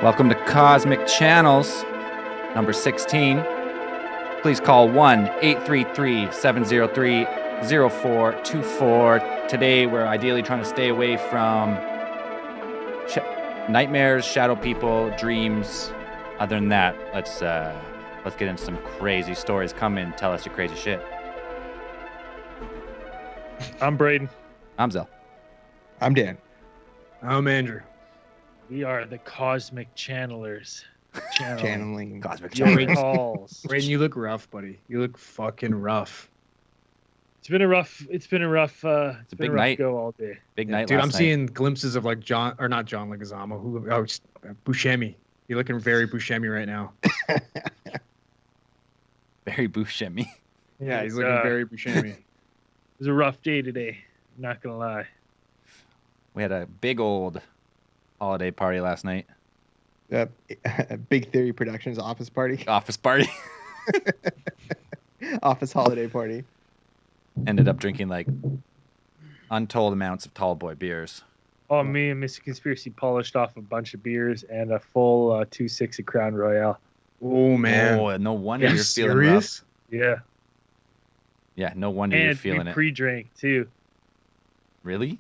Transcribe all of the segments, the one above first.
Welcome to Cosmic Channels, number 16. Please call 1-833-703-0424. Today, we're ideally trying to stay away from nightmares, shadow people, dreams. Other than that, let's get into some crazy stories. Come in, tell us your crazy shit. I'm Braden. I'm Zell. I'm Dan. I'm Andrew. We are the Cosmic Channelers. Channeling. Cosmic Your Channels. calls. Braden, you look rough, buddy. You look fucking rough. It's been a rough big night. go all day. Big night Dude, last I'm night. seeing glimpses of like John Leguizamo, Buscemi. You're looking very Buscemi right now. Very Buscemi. Yeah, he's It's, looking uh, very Buscemi. It was a rough day today. Not gonna lie. We had a big old holiday party last night. Big Theory Productions office party. Office party. Office holiday party. Ended up drinking like untold amounts of tall boy beers. Oh, me and Mr. Conspiracy polished off a bunch of beers and a full 2.6 of Crown Royale. Oh man. Oh, no wonder Are you you're feeling rough. serious? Yeah, Yeah, no wonder you're and we feeling it. pre-drank too. Really?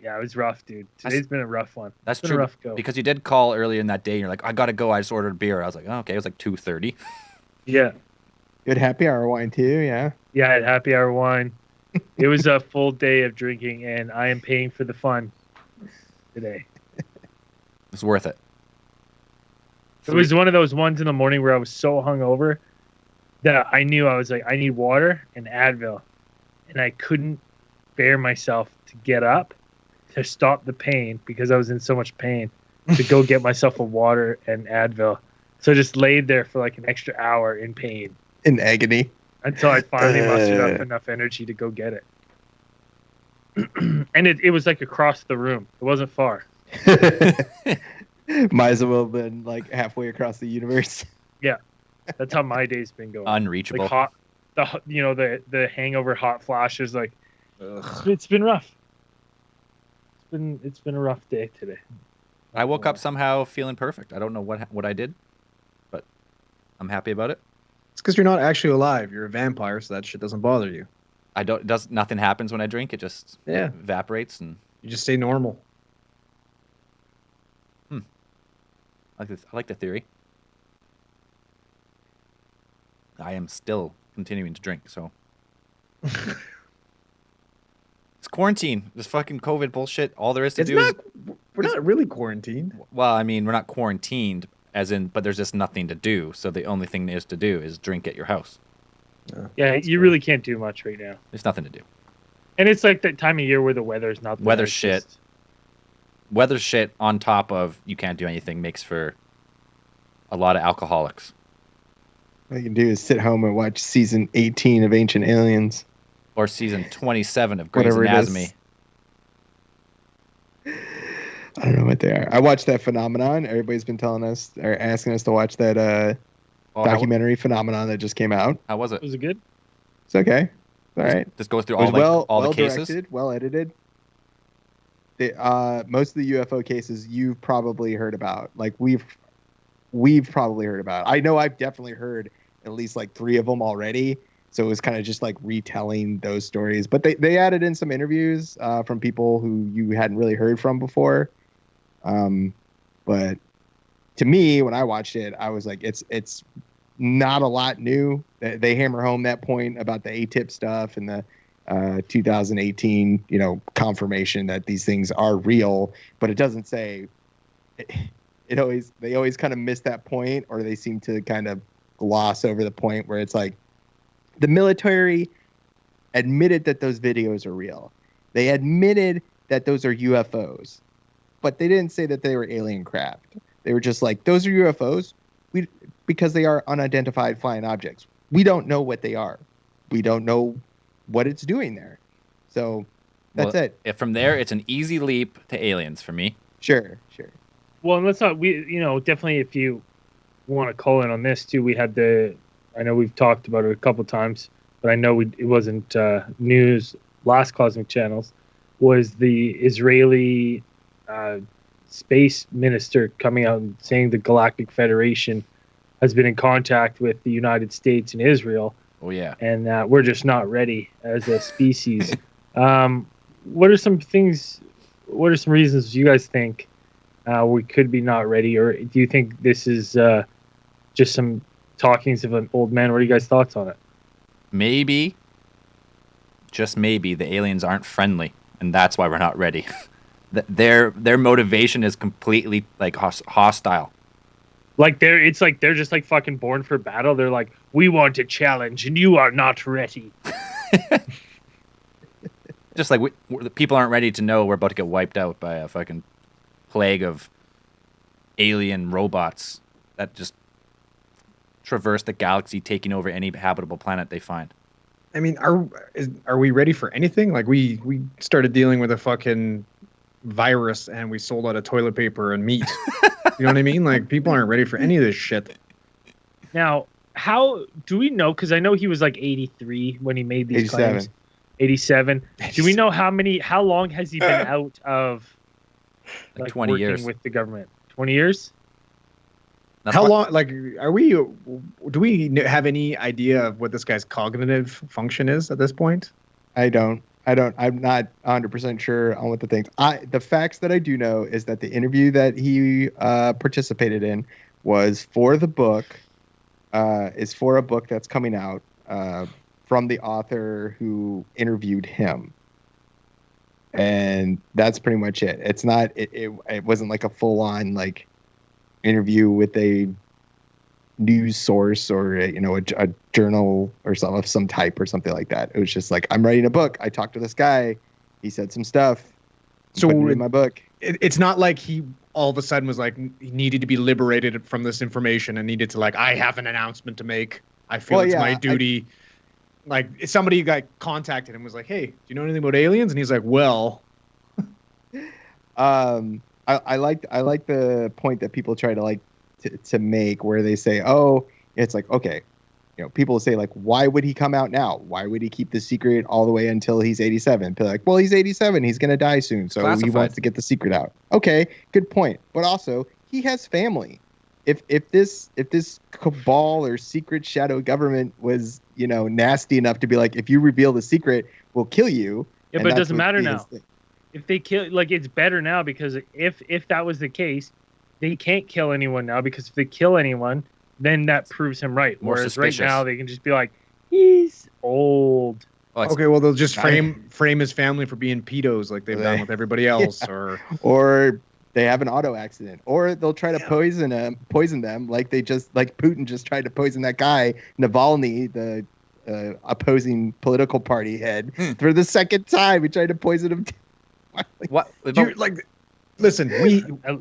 Yeah, it was rough, dude. Today's been a rough one. That's It's been true. a rough go. Because you did call earlier in that day and you're like, I gotta go, I just ordered a beer. I was like, oh, okay, it was like 2:30. Yeah. Good happy hour wine too, yeah. Yeah, I had happy hour wine. It was a full day of drinking, and I am paying for the fun today. It's worth it. It was one of those ones in the morning where I was so hungover that I knew I was like, I need water and Advil. And I couldn't bear myself to get up to stop the pain because I was in so much pain to go get myself a water and Advil. So I just laid there for like an extra hour in pain In agony. until I finally mustered up enough energy to go get it. And it was like across the room. It wasn't far. Might as well have been like halfway across the universe. That's how my day's been going. Unreachable. Like hot, the hangover hot flashes. Like Ugh. it's been rough. It's been a rough day today. I woke up somehow feeling perfect. I don't know what I did, but I'm happy about it. It's because you're not actually alive. You're a vampire, so that shit doesn't bother you. Nothing happens when I drink. It just Yeah. evaporates, and You just stay normal. I like the theory. I am still continuing to drink, so it's quarantine. This fucking COVID bullshit. All there is to do is We're not really quarantined. well, I mean, we're not quarantined, as in, but there's just nothing to do. So the only thing there is to do is drink at your house. Yeah, you really can't do much right now. There's nothing to do. And it's like that time of year where the weather's not the Weather's nicest. shit. Weather shit on top of you can't do anything makes for a lot of alcoholics. All you can do is sit home and watch season 18 of Ancient Aliens. Or season 27 of Grey's Whatever it is. Anatomy. I don't know what they are. I watched that Phenomenon. Everybody's been telling us or asking us to watch that Oh, documentary Phenomenon that just came out. how was it? Was it good? It's okay. All right. This goes through It was all the well cases. directed, well edited. Most of the UFO cases you've probably heard about. Like we've probably heard about. I know I've definitely heard at least like 3 of them already. So it was kind of just like retelling those stories. But they added in some interviews from people who you hadn't really heard from before. But to me, when I watched it, I was like, it's not a lot new. They hammer home that point about the ATIP stuff and the 2018, confirmation that these things are real, but it doesn't say. They always kind of miss that point, or they seem to kind of gloss over the point where it's like the military admitted that those videos are real. They admitted that those are UFOs, but they didn't say that they were alien craft. They were just like, those are UFOs because they are unidentified flying objects. We don't know what they are. We don't know what it's doing there. So that's Well, Mm-hmm. it. From there, it's an easy leap to aliens for me. Sure. Well, and let's not. Definitely if you want to call in on this too, I know we've talked about it a couple times, but I know it wasn't news. Last Cosmic Channels was the Israeli space minister coming out and saying the Galactic Federation has been in contact with the United States and Israel, Oh yeah. and that we're just not ready as a species. What are some things? What are some reasons you guys think we could be not ready, or do you think this is just some talkings of an old man? What are you guys' thoughts on it? Maybe, just maybe, the aliens aren't friendly, and that's why we're not ready. Their motivation is completely like hostile. Like it's like they're just like fucking born for battle. They're like, we want a challenge, and you are not ready. Just like the people aren't ready to know we're about to get wiped out by a fucking plague of alien robots that just traverse the galaxy, taking over any habitable planet they find. I mean, are we ready for anything? Like we started dealing with a fucking virus and we sold out of toilet paper and meat. You know what I mean? Like people aren't ready for any of this shit. Now, how do we know? Because I know he was like 83 when he made these 87. claims. 87. Do we know how long has he been out of Like 20 working years. with the government? 20 years? That's How why- long? Like, do we have any idea of what this guy's cognitive function is at this point? I don't. I'm not 100% sure on what the things. The facts that I do know is that the interview that he participated in was for the book. Is for a book that's coming out from the author who interviewed him, and that's pretty much it. It's not. It wasn't like a full on like interview with a news source or a journal or of some type or something like that. It was just like, I'm writing a book. I talked to this guy. He said some stuff. So Put it in my book. It's not like he all of a sudden was like he needed to be liberated from this information and needed to like, I have an announcement to make. I feel Well, it's yeah, my duty. Like somebody got contacted him was like, hey, do you know anything about aliens? And he's like, well, I like the point that people try to like to make where they say, oh, it's like, okay, people say like, why would he come out now? Why would he keep the secret all the way until he's 87? They're like, well, he's 87. He's going to die soon. So he Classified. wants to get the secret out. Okay, good point. But also he has family. If this cabal or secret shadow government was, nasty enough to be like, if you reveal the secret, we'll kill you. Yeah, and but it that's doesn't what matter his now. thing. If they kill, like, it's better now because if that was the case, they can't kill anyone now because if they kill anyone, then that proves him right. More Whereas suspicious. right now they can just be like, he's old. Well, it's- okay, well they'll just I- frame his family for being pedos like they've done with everybody else, or Or they have an auto accident, or they'll try to poison them like Putin just tried to poison that guy Navalny, the opposing political party head, for the second time. He tried to poison him. what? You're, like, listen,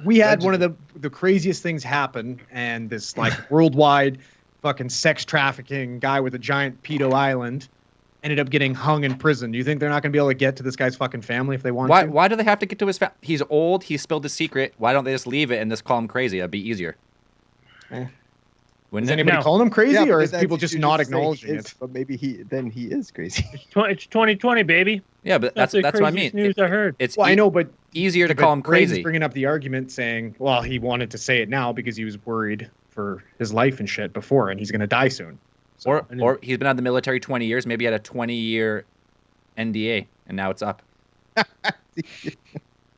we had one of the craziest things happen, and this like worldwide fucking sex trafficking guy with a giant pedo island ended up getting hung in prison. Do you think they're not going to be able to get to this guy's fucking family if they want to? Why do they have to get to his He's old. He spilled the secret. Why don't they just leave it and just call him crazy? That'd be easier. Eh. Wouldn't Is it? anybody No. calling him crazy, Yeah, or but is that's- people just you not say acknowledging he is, it? But maybe he is crazy. It's 2020, baby. Yeah, but that's the what I mean. craziest news I heard. It's Well, I know, but easier to but call him Braden's crazy. bringing up the argument saying, well, he wanted to say it now because he was worried for his life and shit before, and he's going to die soon. So, Or he's been out of the military 20 years. Maybe he had a 20-year NDA, and now it's up.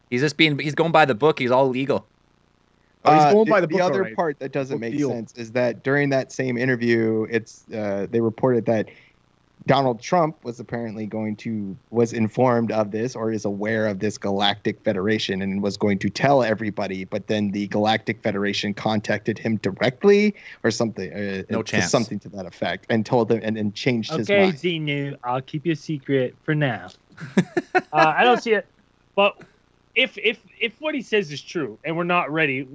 He's going by the book. He's all legal. Oh, he's going by the book, other alright. part that doesn't Book make deal. sense is that during that same interview, they reported that Donald Trump was informed of this or is aware of this Galactic Federation and was going to tell everybody, but then the Galactic Federation contacted him directly or something. No chance. Something to that effect, and told him and changed his Okay, mind. Xenu, I'll keep you a secret for now. I don't see it, but if what he says is true and we're not ready,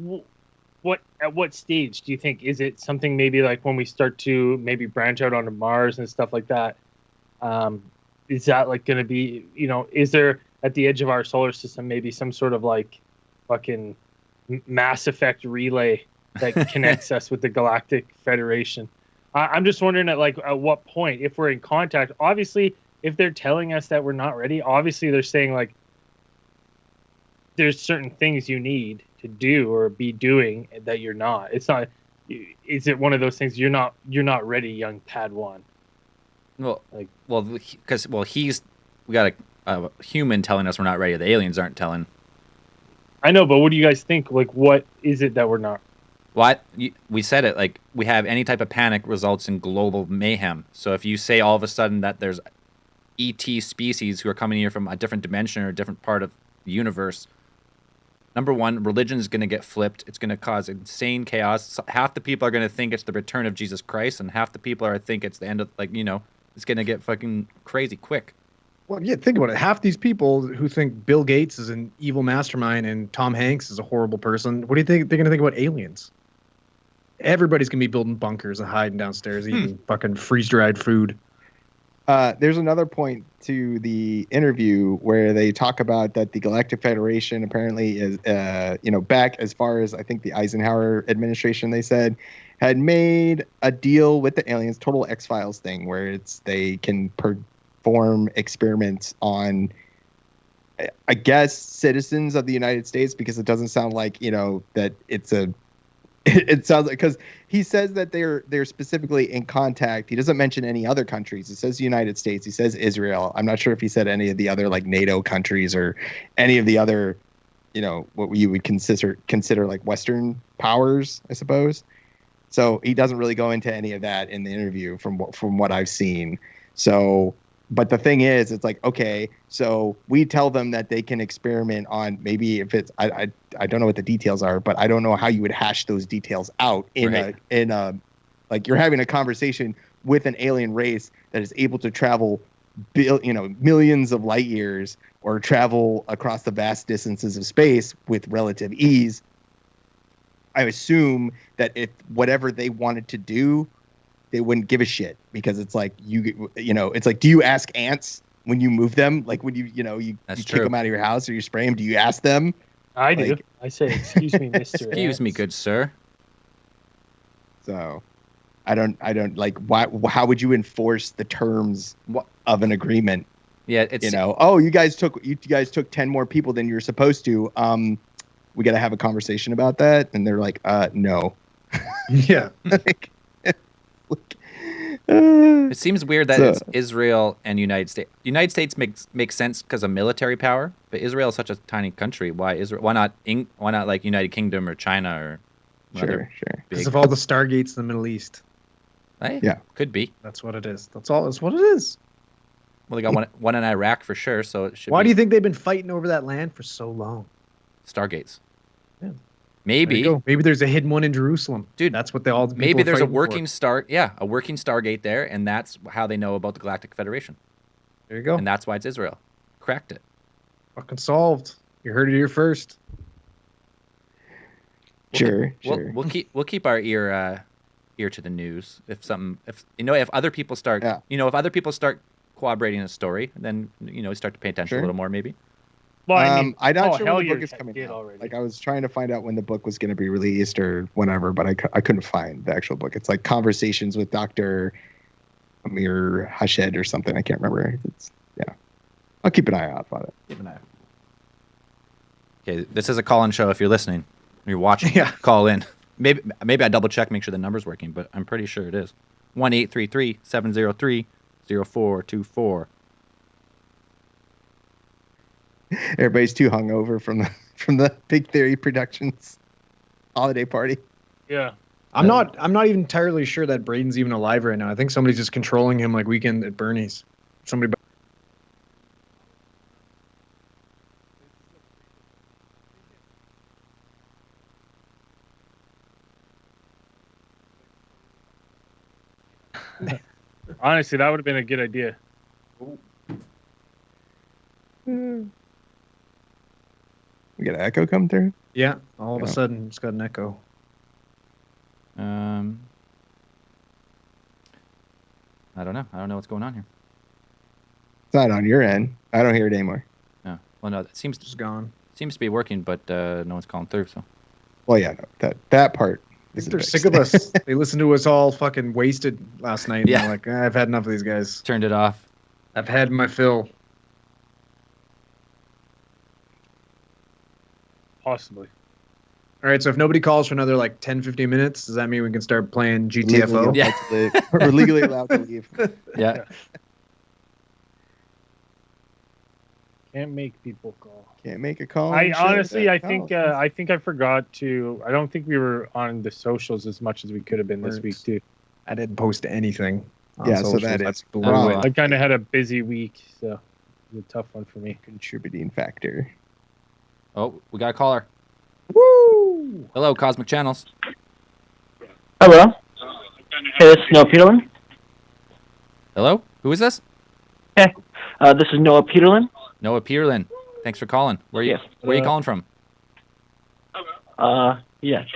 at what stage do you think? Is it something maybe like when we start to maybe branch out onto Mars and stuff like that? Is that like going to be, is there at the edge of our solar system maybe some sort of like fucking Mass Effect relay that connects us with the Galactic Federation? I'm just wondering at what point, if we're in contact, obviously if they're telling us that we're not ready, obviously they're saying like, there's certain things you need to do or be doing that you're not. It's not. Is it one of those things you're not ready, young Padawan? Well, Like- because we got a human telling us we're not ready. The aliens aren't telling. I know, but what do you guys think? Like, what is it that we're not? We said it, like, we have any type of panic results in global mayhem. So if you say all of a sudden that there's ET species who are coming here from a different dimension or a different part of the universe, number one, religion is going to get flipped. It's going to cause insane chaos. Half the people are going to think it's the return of Jesus Christ, and half the people are think it's the end of, like, it's going to get fucking crazy quick. Well, yeah, think about it. Half these people who think Bill Gates is an evil mastermind and Tom Hanks is a horrible person, what do you think they're going to think about aliens? Everybody's going to be building bunkers and hiding downstairs, eating fucking freeze-dried food. There's another point to the interview where they talk about that the Galactic Federation apparently is, back as far as I think the Eisenhower administration, they said, had made a deal with the aliens, total X-Files thing, where they can perform experiments on, I guess, citizens of the United States, because it doesn't sound like, that it's it sounds like, because he says that they're specifically in contact. He doesn't mention any other countries. He says the United States. He says Israel. I'm not sure if he said any of the other, like, NATO countries or any of the other, what you would consider like Western powers, I suppose. So he doesn't really go into any of that in the interview from what I've seen. So, but the thing is, it's like, okay, so we tell them that they can experiment on, maybe if it's, I don't know what the details are, but I don't know how you would hash those details out in a like, you're having a conversation with an alien race that is able to travel millions of light years or travel across the vast distances of space with relative ease. I assume that if whatever they wanted to do, they wouldn't give a shit, because it's like, it's like, do you ask ants when you move them? Like, when you kick true. them out of your house or you spray them, do you ask them? I do. Like- I say, excuse me, Mr. Excuse me, Ants." good sir. So I don't like, why, how would you enforce the terms What? of an agreement? Yeah, it's You guys took 10 more people than you're supposed to. We got to have a conversation about that. And they're like, no. Yeah. It seems weird that So- it's Israel and United States. United States makes sense because of military power, but Israel is such a tiny country. Why Israel? Why not like United Kingdom or China or Sure. Because big? of all the Stargates in the Middle East. Hey, Yeah. could be. That's what it is. That's what it is. Well, they got one in Iraq for sure, so it should. Why be do you think they've been fighting over that land for so long? Stargates? Yeah. Maybe. There you go. Maybe there's a hidden one in Jerusalem. Dude, that's what all the people Maybe are there's a fighting for. working a working Stargate there, and that's how they know about the Galactic Federation, There you go. and that's why it's Israel. Cracked it. Fucking solved. You heard it here first. Sure. We'll keep our ear to the news. If other people start corroborating a story, then start to pay attention Sure. a little more maybe. Well, I mean, I'm not sure Paul when the book Hellyer is coming did out. already. Like, I was trying to find out when the book was going to be released or whenever, but I couldn't find the actual book. It's like Conversations with Dr. Amir Hashed or something. I can't remember. I'll keep an eye out on it. Keep an eye. Okay, this is a call-in show. If you're listening, you're watching. Yeah. Call in. Maybe I double check, make sure the number's working, but I'm pretty sure it is. 1-833-703-0424. Everybody's too hungover from the Big Theory Productions holiday party. yeah. I'm not even entirely sure that Braden's even alive right now. I think somebody's just controlling him like Weekend at Bernie's. Somebody. Honestly, that would have been a good idea. We got an echo come through. Yeah. All of a Yeah. sudden, it's got an echo. I don't know. I don't know what's going on here. It's not on your end. I don't hear it anymore. No. Well, no, it seems Just gone. to be working, but no one's calling through. So Well, yeah, no, that part. I think isn't they're fixed. sick of us. They listened to us all fucking wasted last night. And Yeah. they're like, I've had enough of these guys. turned it off. I've had my fill. Possibly. All right, so if nobody calls for another like 10, 15 minutes, does that mean we can start playing Legally GTFO? allowed Yeah. to leave. We're legally allowed to leave. Yeah. Can't make people call. Can't make a call. I and shit. honestly, I Oh, think I forgot to. I don't think we were on the socials as much as we could have been this week too. I didn't post anything. on Yeah, so socials. that That's is blew Oh, it. wow. I kind of had a busy week, so it was a tough one for me. contributing factor. Oh, we got a caller. Woo! Hello, Cosmic Channels. Hello. Hey, this is Noah Peterlin. Hello? Who is this? This is Noah Peterlin. Noah Pearlin. Thanks for calling. Where are you? Yes. Where are you calling from? Yes.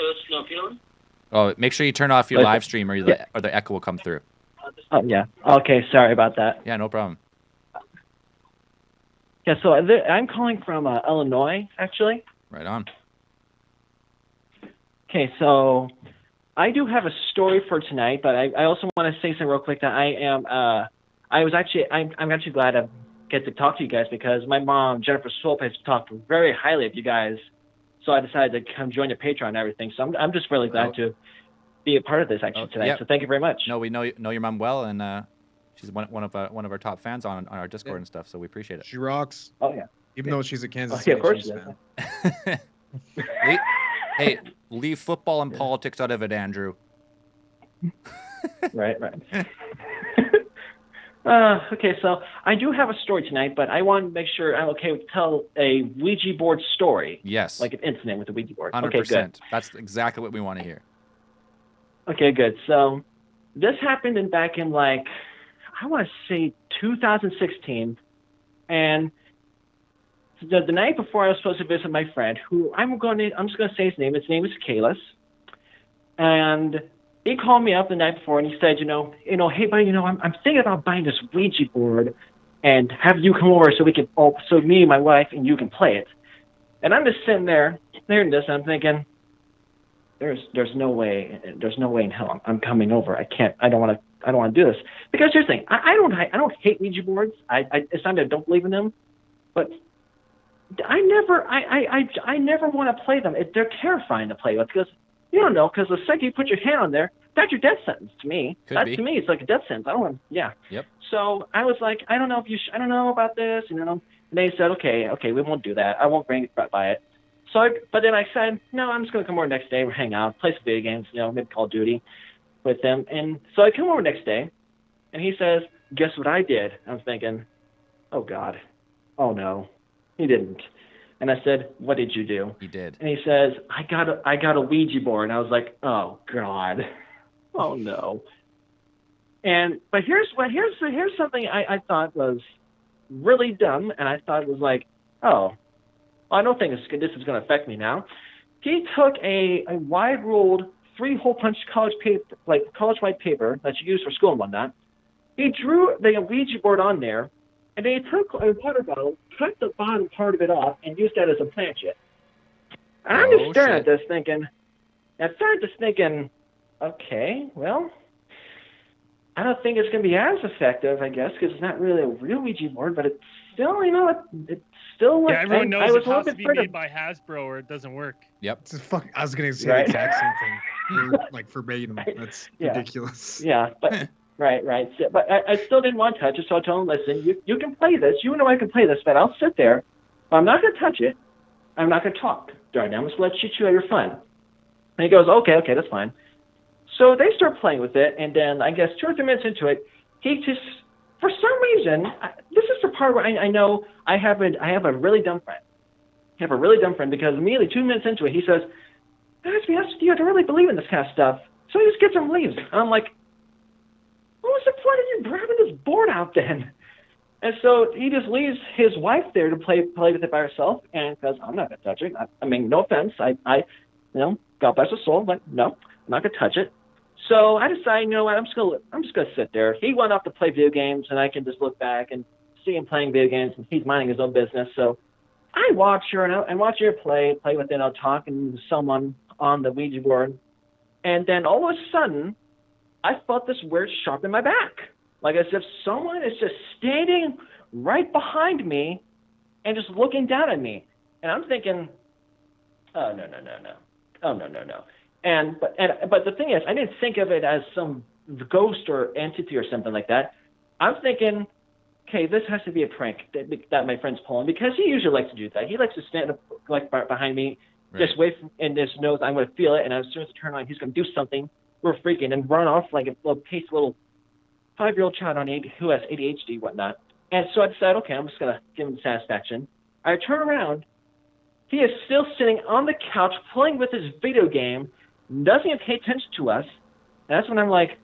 Oh, make sure you turn off your Okay. live stream, or the echo will come through. Oh, yeah. Okay, sorry about that. Yeah, no problem. Yeah, so I'm calling from Illinois, actually. Right on. Okay, so I do have a story for tonight, but I also want to say something real quick that I'm actually glad I get to talk to you guys because my mom, Jennifer Swope, has talked very highly of you guys. So I decided to come join the Patreon and everything. So I'm just really glad to be a part of this actually tonight. yeah. So thank you very much. No, we know your mom well, and she's one of our top fans on our Discord and stuff. So we appreciate She rocks. Oh yeah. Even though she's a Kansas Okay, City of course Chiefs she fan. it. Hey, leave football and politics out of it, Andrew. Right. Okay, so I do have a story tonight, but I want to make sure I'm okay with tell a Ouija board story, Yes. like an incident with the Ouija board. 100%. Okay, good. That's exactly what we want to hear. Okay, good. So this happened back in like I want to say 2016, and the night before I was supposed to visit my friend, who I'm just gonna say his name. His name is Kalis, and he called me up the night before and he said, hey buddy, I'm thinking about buying this Ouija board and have you come over so we can, so me, my wife, and you can play it. And I'm just sitting there hearing this and I'm thinking, there's no way in hell I'm coming over. I don't want to do this because here's the thing, I don't hate Ouija boards. It's not that I don't believe in them, but I never want to play them. They're terrifying to play with because you don't know, because the second you put your hand on there, that's your death sentence to me. Could be. To me, it's like a death sentence. I don't want, yeah. Yep. So I was like, I don't know I don't know about this, And they said, okay, we won't do that. I won't bring by it. But then I said, no, I'm just going to come over next day, hang out, play some video games, maybe Call of Duty with them. And so I come over next day, and he says, guess what I did? I was thinking, oh, God. Oh, no. He didn't. And I said, what did you do? He did. And he says, I got a Ouija board. And I was like, oh God, oh no. But here's something I thought was really dumb, and I thought it was like, oh, I don't think this is going to affect me now. He took a wide-ruled 3-hole punch college paper, like college-wide paper that you use for school and whatnot. He drew the Ouija board on there, and then he took a water bottle, cut the bottom part of it off, and used that as a planchet. And I'm just staring at this thinking, okay, well, I don't think it's going to be as effective, I guess, because it's not really a real Ouija board, but it's still, it's still like... Yeah, everyone knows it has to be afraid made by Hasbro or it doesn't work. Yep. It's a I was gonna say Right. the exact same thing. Like verbatim. That's Yeah. ridiculous. Yeah, but... Right. So, but I still didn't want to touch it, so I told him, listen, you can play this. You know I can play this, but I'll sit there. But I'm not going to touch it. I'm not going to talk during it. I'm just going to let you have your fun. And he goes, okay, that's fine. So they start playing with it, and then I guess 2 or 3 minutes into it, he just, for some reason, this is the part where I know I have a really dumb friend. I have a really dumb friend because immediately 2 minutes into it, he says, I have to be honest with you, I don't really believe in this kind of stuff. So he just gets up and leaves. And I'm like, what was the point of you grabbing this board out then? And so he just leaves his wife there to play with it by herself, and because I'm not going to touch it. I mean, no offense. I God bless his soul, but no, I'm not going to touch it. So I decided, you know what, I'm just going to sit there. He went off to play video games, and I can just look back and see him playing video games, and he's minding his own business. So I watch her and watch her play with it, talking to someone on the Ouija board, and then all of a sudden, I felt this weird sharp in my back, like as if someone is just standing right behind me and just looking down at me. And I'm thinking, Oh no. Oh no. But the thing is, I didn't think of it as some ghost or entity or something like that. I'm thinking, okay, this has to be a prank that my friend's pulling, because he usually likes to do that. He likes to stand up like behind me, just wait and just knows I'm going to feel it, and as soon as I turn on, he's going to do something. We're freaking and run off like a little 5-year-old child who has ADHD, whatnot. And so I decided, okay, I'm just going to give him the satisfaction. I turn around. He is still sitting on the couch playing with his video game, doesn't even pay attention to us. And that's when I'm like,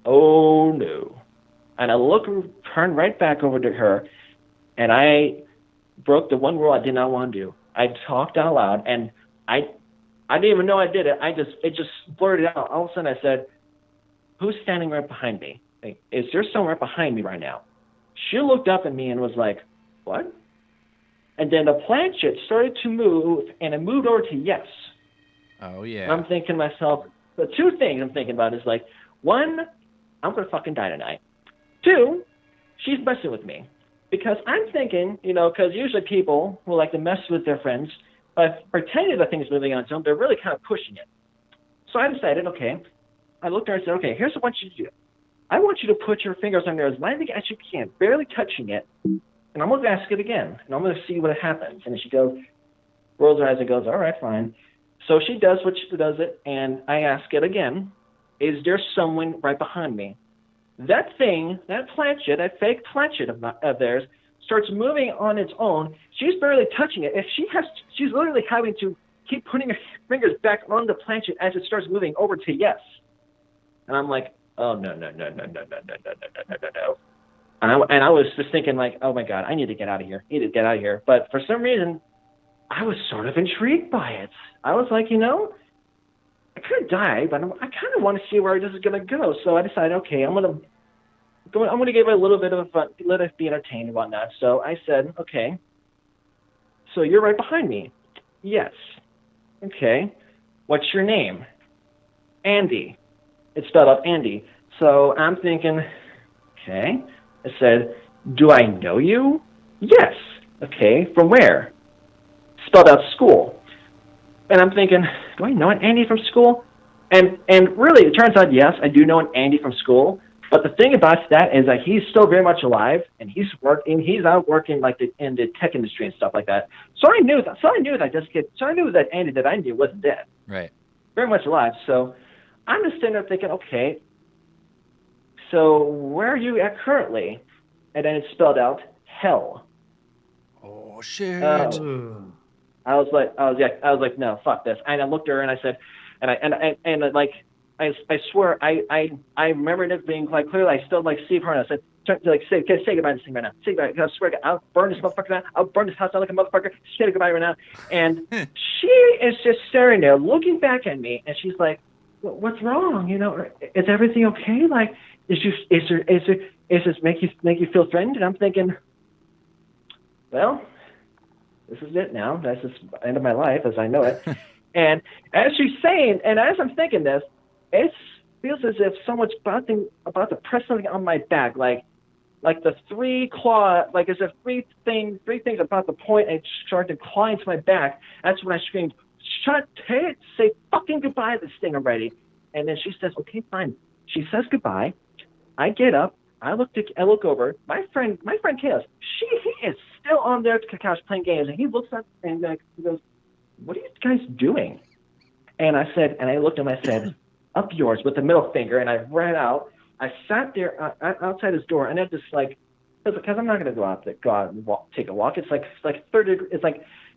oh no. And I turn right back over to her, and I broke the one rule I did not want to do. I talked out loud, and I didn't even know I did it. It just blurted out. All of a sudden I said, who's standing right behind me? Like, is there someone right behind me right now? She looked up at me and was like, what? And then the planchette started to move, and it moved over to yes. Oh, yeah. And I'm thinking to myself, the two things I'm thinking about is like, one, I'm going to fucking die tonight. Two, she's messing with me. Because I'm thinking, because usually people who like to mess with their friends, by pretending that thing's moving on to them, they're really kind of pushing it. So I decided, okay, I looked at her and said, okay, here's what I want you to do. I want you to put your fingers on there as lightly as you can, barely touching it. And I'm going to ask it again, and I'm going to see what happens. And she goes, rolls her eyes and goes, all right, fine. So she does it, and I ask it again, is there someone right behind me? That thing, that planchette, that fake planchette of theirs, starts moving on its own. She's barely touching it. She's literally having to keep putting her fingers back on the planchette as it starts moving over to yes. And I'm like, oh, no. And I was just thinking, like, oh, my God, I need to get out of here. But for some reason, I was sort of intrigued by it. I was like, I could die, but I kind of want to see where this is going to go. So I decided, okay, I'm going to give it a little bit of fun, let it be entertained and whatnot. So I said, okay, so you're right behind me. Yes. Okay. What's your name? Andy. It's spelled out Andy. So I'm thinking, okay. I said, do I know you? Yes. Okay. From where? Spelled out school. And I'm thinking, do I know an Andy from school? And really, it turns out, yes, I do know an Andy from school. But the thing about that is that he's still very much alive, and he's out working like in the tech industry and stuff like that. So I knew that Andy that I knew wasn't dead. Right. Very much alive. So I'm just sitting there thinking, okay, so where are you at currently? And then it's spelled out hell. Oh shit. I was like, no, fuck this. And I looked at her and I said, I swear, I remember it being like clearly. I still like see her and I said, say goodbye to this thing right now. Say goodbye. I swear, I'll burn this motherfucker down. I'll burn this house down like a motherfucker. Say goodbye right now. And she is just staring there, looking back at me, and she's like, what's wrong? Is everything okay? Like, is this make you feel threatened? And I'm thinking, well, this is it now. That's just the end of my life as I know it. And as she's saying, and as I'm thinking this, it feels as if someone's about to press something on my back, like the three claw, like as if three things about to point and start to claw into my back. That's when I screamed, shut it, say fucking goodbye to this thing already. And then she says, okay, fine. She says goodbye. I get up. I look over. My friend Chaos, he is still on there to couch playing games, and he looks up and he goes, what are you guys doing? And I looked at him, I said, up yours, with the middle finger, and I ran out. I sat there outside his door, and I just because I'm not going to go out and take a walk. It's like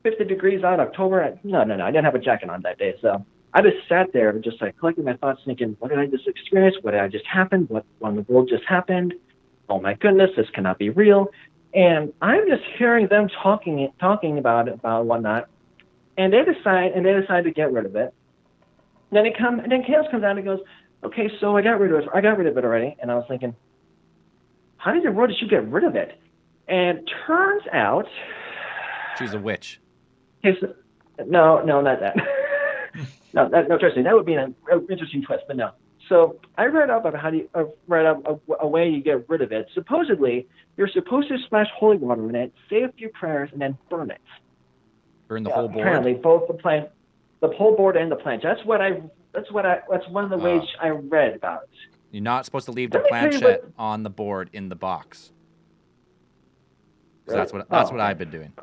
50 degrees out, October. No, I didn't have a jacket on that day, so I just sat there and just collecting my thoughts, thinking, what did I just experience? What did I just happen? What in the world just happened? Oh my goodness, this cannot be real. And I'm just hearing them talking about whatnot, and they decide to get rid of it. And then Chaos comes out and goes, okay, so I got rid of it already. And I was thinking, how in the world did you get rid of it? And turns out, she's a witch. No, not that. No, trust me, that would be an interesting twist, but no. So I read up about a way you get rid of it. Supposedly, you're supposed to splash holy water in it, say a few prayers, and then burn it. Burn the Yeah, whole board. Apparently, both the whole board and the planchette. That's one of the ways I read about it. You're not supposed to leave the Let me tell you planchette what- on the board in the box. 'Cause Really? that's what Okay. I've been doing.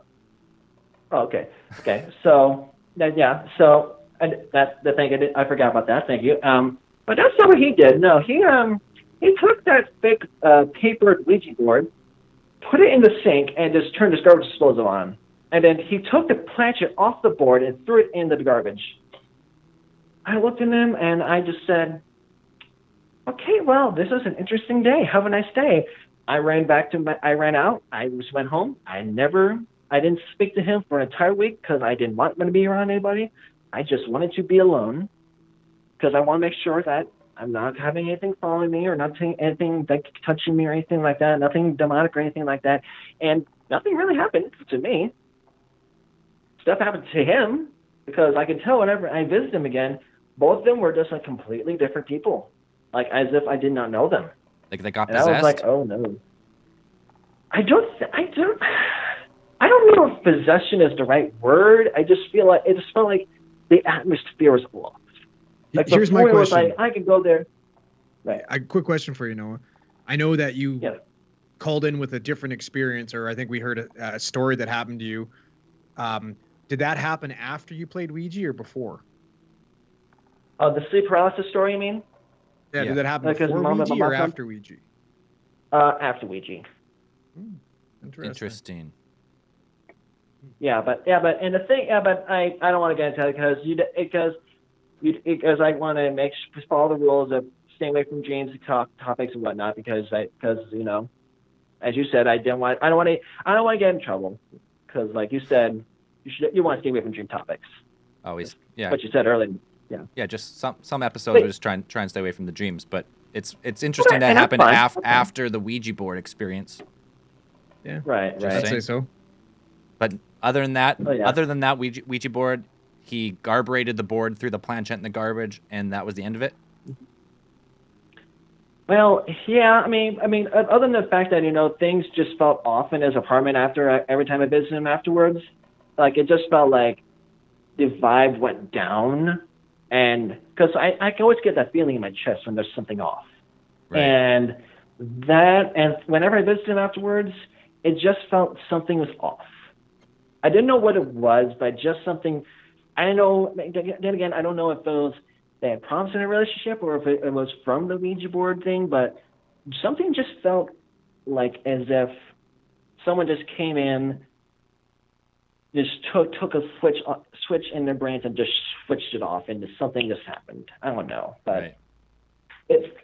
Oh, okay. Okay. So yeah. So the thing I forgot about that. Thank you. But that's not what he did. No, he took that big paper Ouija board, put it in the sink, and just turned his garbage disposal on. And then he took the planchette off the board and threw it in the garbage. I looked at him and I just said, "Okay, well, this is an interesting day. Have a nice day." I ran out. I just went home. I didn't speak to him for an entire week because I didn't want him to be around anybody. I just wanted to be alone because I want to make sure that I'm not having anything following me or not seeing anything like touching me or anything like that, nothing demonic or anything like that. And nothing really happened to me. Stuff happened to him because I could tell whenever I visited him again, both of them were just like completely different people, like as if I did not know them. Like they got And possessed. I was like, oh no. I don't know if possession is the right word. I just feel like it just felt like the atmosphere was off. Like Here's my before it was question. like I could go there. Right. A quick question for you, Noah. I know that you Yeah. called in with a different experience, or I think we heard a story that happened to you. Did that happen after you played Ouija or before? The sleep paralysis story, you mean? Yeah. Did that happen Because before Mama- Ouija or Mama- after Ouija? After Ouija. Interesting. But and the thing, but I don't want to get into it because I want to follow the rules of staying away from dreams and topics and whatnot because you know, as you said, I don't want to get in trouble because like you said, you want to stay away from dream topics. Always. Yeah. What you said earlier. Yeah. Just some episodes are just try and stay away from the dreams, but it's interesting Right, that and that's happened fine. That's fine. after the Ouija board experience. Right. Just I'd Right. saying. say so. But other than that, Oh, yeah. Ouija board, he garburated the board, threw the planchette in the garbage, and that was the end of it. Well, yeah. I mean, other than the fact that things just felt off in his apartment every time I visited him afterwards, like it just felt like the vibe went down, and because I can always get that feeling in my chest when there's something off, Right. and whenever I visited him afterwards, it just felt something was off. I didn't know what it was, but just something. I don't know. Then again, I don't know if it was they had problems in a relationship or if it was from the Ouija board thing, but something just felt like as if someone just came in, just took a switch in their brains and just switched it off, and something just happened. I don't know, but Right.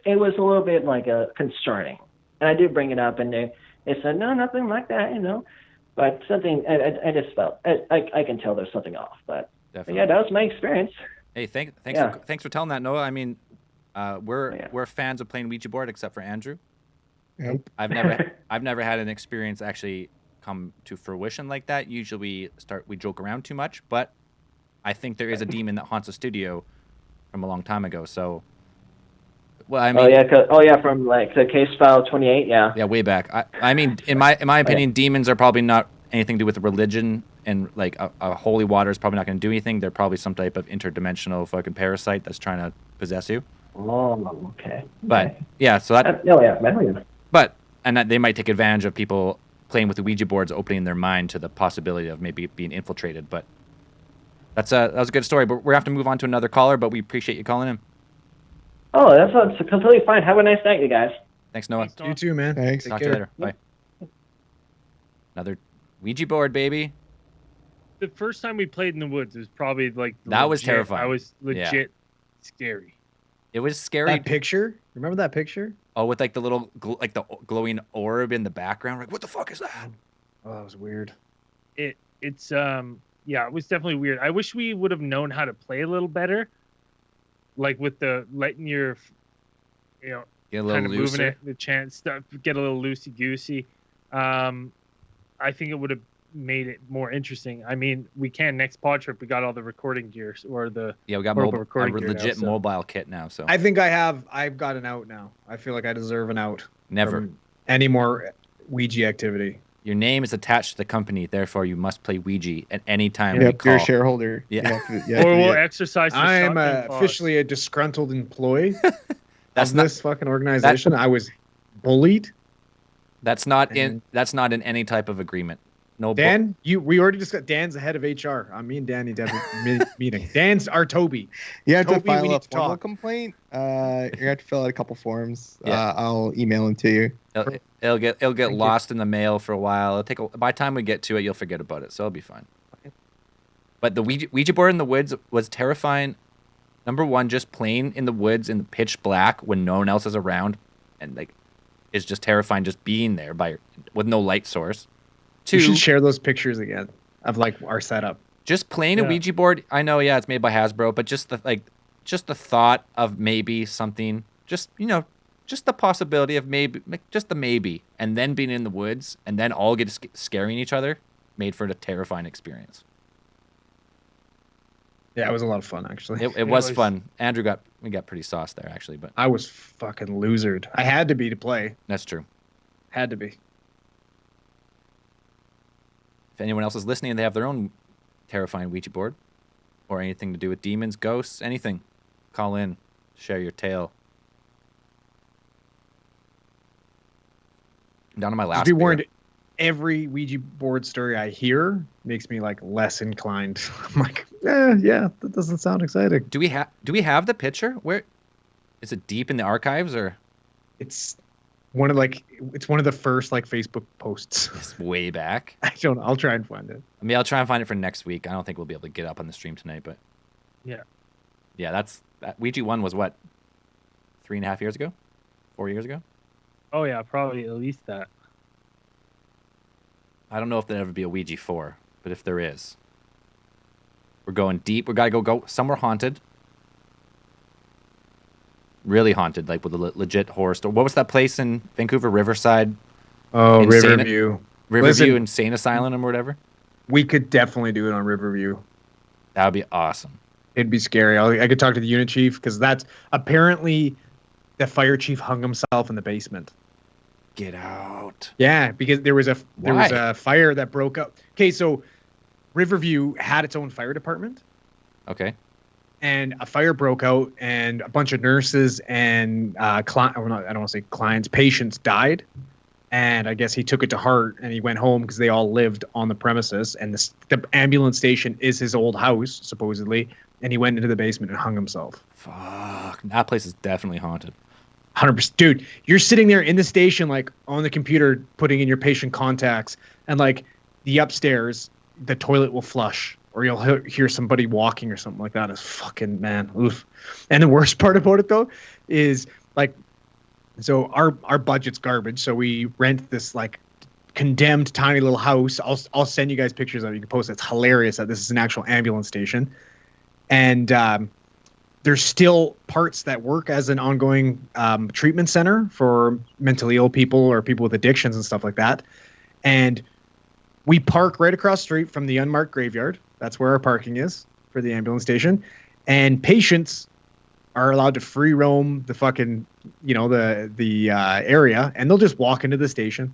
it was a little bit like concerning. And I did bring it up, and they said no, nothing like that, But something I just felt I can tell there's something off, but Definitely. yeah, that was my experience. Hey, thanks Yeah. thanks for telling that, Noah. I mean, we're Yeah. we're fans of playing Ouija board, except for Andrew. Nope. I've never had an experience actually come to fruition like that. Usually we joke around too much, but I think there is a demon that haunts a studio from a long time ago. So, well, I mean, From like the case file 28, yeah. yeah, way back. I mean, in my opinion, demons are probably not anything to do with religion, and like a holy water is probably not going to do anything. They're probably some type of interdimensional fucking parasite that's trying to possess you. Oh, okay. But Okay. yeah, so that. Yeah. But that they might take advantage of people playing with the Ouija boards, opening their mind to the possibility of maybe being infiltrated. But that was a good story. But we're gonna have to move on to another caller. But we appreciate you calling in. Oh, that's completely fine. Have a nice night, you guys. Thanks, Noah. You too, man. Thanks. Take Talk to you care. later. Bye. Another Ouija board, baby. The first time we played in the woods was probably like That was legit- terrifying. I was legit scary. It was scary. That picture? Remember that picture? Oh, with like the little like the glowing orb in the background. Like, what the fuck is that? Oh, that was weird. It's yeah, it was definitely weird. I wish we would have known how to play a little better, like with the letting your, Get a kind little of looser. moving it, the chance stuff, get a little loosey goosey. I think it would have made it more interesting. I mean, we can next pod trip. We got all the recording gears or the Yeah, we got portable a recording gear now, legit so- mobile kit now. So I think I've got an out now. I feel like I deserve an out never. from any more Ouija activity. Your name is attached to the company, therefore you must play Ouija at any time Yeah, we if you're a call. shareholder. Yeah. you have to- Or we'll yeah. exercise. The I am shotgun clause. officially a disgruntled employee That's of not this fucking organization. I was bullied. that's not And- in any type of agreement. No bu- Dan, we already discussed. Dan's the head of HR. Me and Danny did a meeting. Dan's our Toby. You have to Toby, we file need a to formal talk. complaint. You have to fill out a couple forms. Yeah. I'll email them to you. It'll get Thank you. lost in the mail for a while. By the time we get to it, you'll forget about it, so it'll be fine. But the Ouija board in the woods was terrifying. Number one, just playing in the woods in the pitch black when no one else is around, and like, it's just terrifying just being there with no light source. You Two, should share those pictures again of like our setup. just playing a Yeah. Ouija board. I know, yeah, it's made by Hasbro, but just the thought of maybe something, just the possibility of maybe, just the maybe, and then being in the woods and then all get scaring each other, made for a terrifying experience. Yeah, it was a lot of fun actually. It was fun. Andrew got pretty sauced there actually, but I was fucking losered. I had to be to play. that's true. Had to be. If anyone else is listening and they have their own terrifying Ouija board or anything to do with demons, ghosts, anything, call in, share your tale. I'm down to my last. Just be beer. warned. Every Ouija board story I hear makes me like less inclined. I'm like, yeah, that doesn't sound exciting. Do we have the picture? Where is it? Deep in the archives, or It's one of the first like Facebook posts. it's way back? I don't know. I'll try and find it. I mean, I'll try and find it for next week. I don't think we'll be able to get up on the stream tonight, but Yeah. that Ouija one was what, 3.5 years ago, 4 years ago. Oh yeah, probably at least that. I don't know if there'll ever be a Ouija 4, but if there is, we're going deep. We gotta go somewhere haunted, really haunted, like with a legit horror story. What was that place in Vancouver, Riverside, Oh, Insane- Riverview. Riverview Listen. Insane Asylum, or whatever? We could definitely do it on Riverview. That would be awesome. It'd be scary. I could talk to the unit chief because that's apparently the fire chief hung himself in the basement. Get out. Yeah, because there was Why? a fire that broke up. Okay, so Riverview had its own fire department, Okay. and a fire broke out, and a bunch of nurses and I don't want to say clients, patients died. And I guess he took it to heart, and he went home because they all lived on the premises, and the ambulance station is his old house supposedly. And he went into the basement and hung himself. Fuck. That place is definitely haunted. 100%. Dude, you're sitting there in the station, like on the computer, putting in your patient contacts, and like the upstairs, the toilet will flush, or you'll hear somebody walking or something like that. It's fucking, man. Oof. And the worst part about it, though, is like, so our budget's garbage. So we rent this like condemned tiny little house. I'll send you guys pictures of it. You can post it. It's hilarious that this is an actual ambulance station. And, there's still parts that work as an ongoing treatment center for mentally ill people or people with addictions and stuff like that. And we park right across the street from the unmarked graveyard. That's where our parking is for the ambulance station. And patients are allowed to free roam the fucking, the area, and they'll just walk into the station.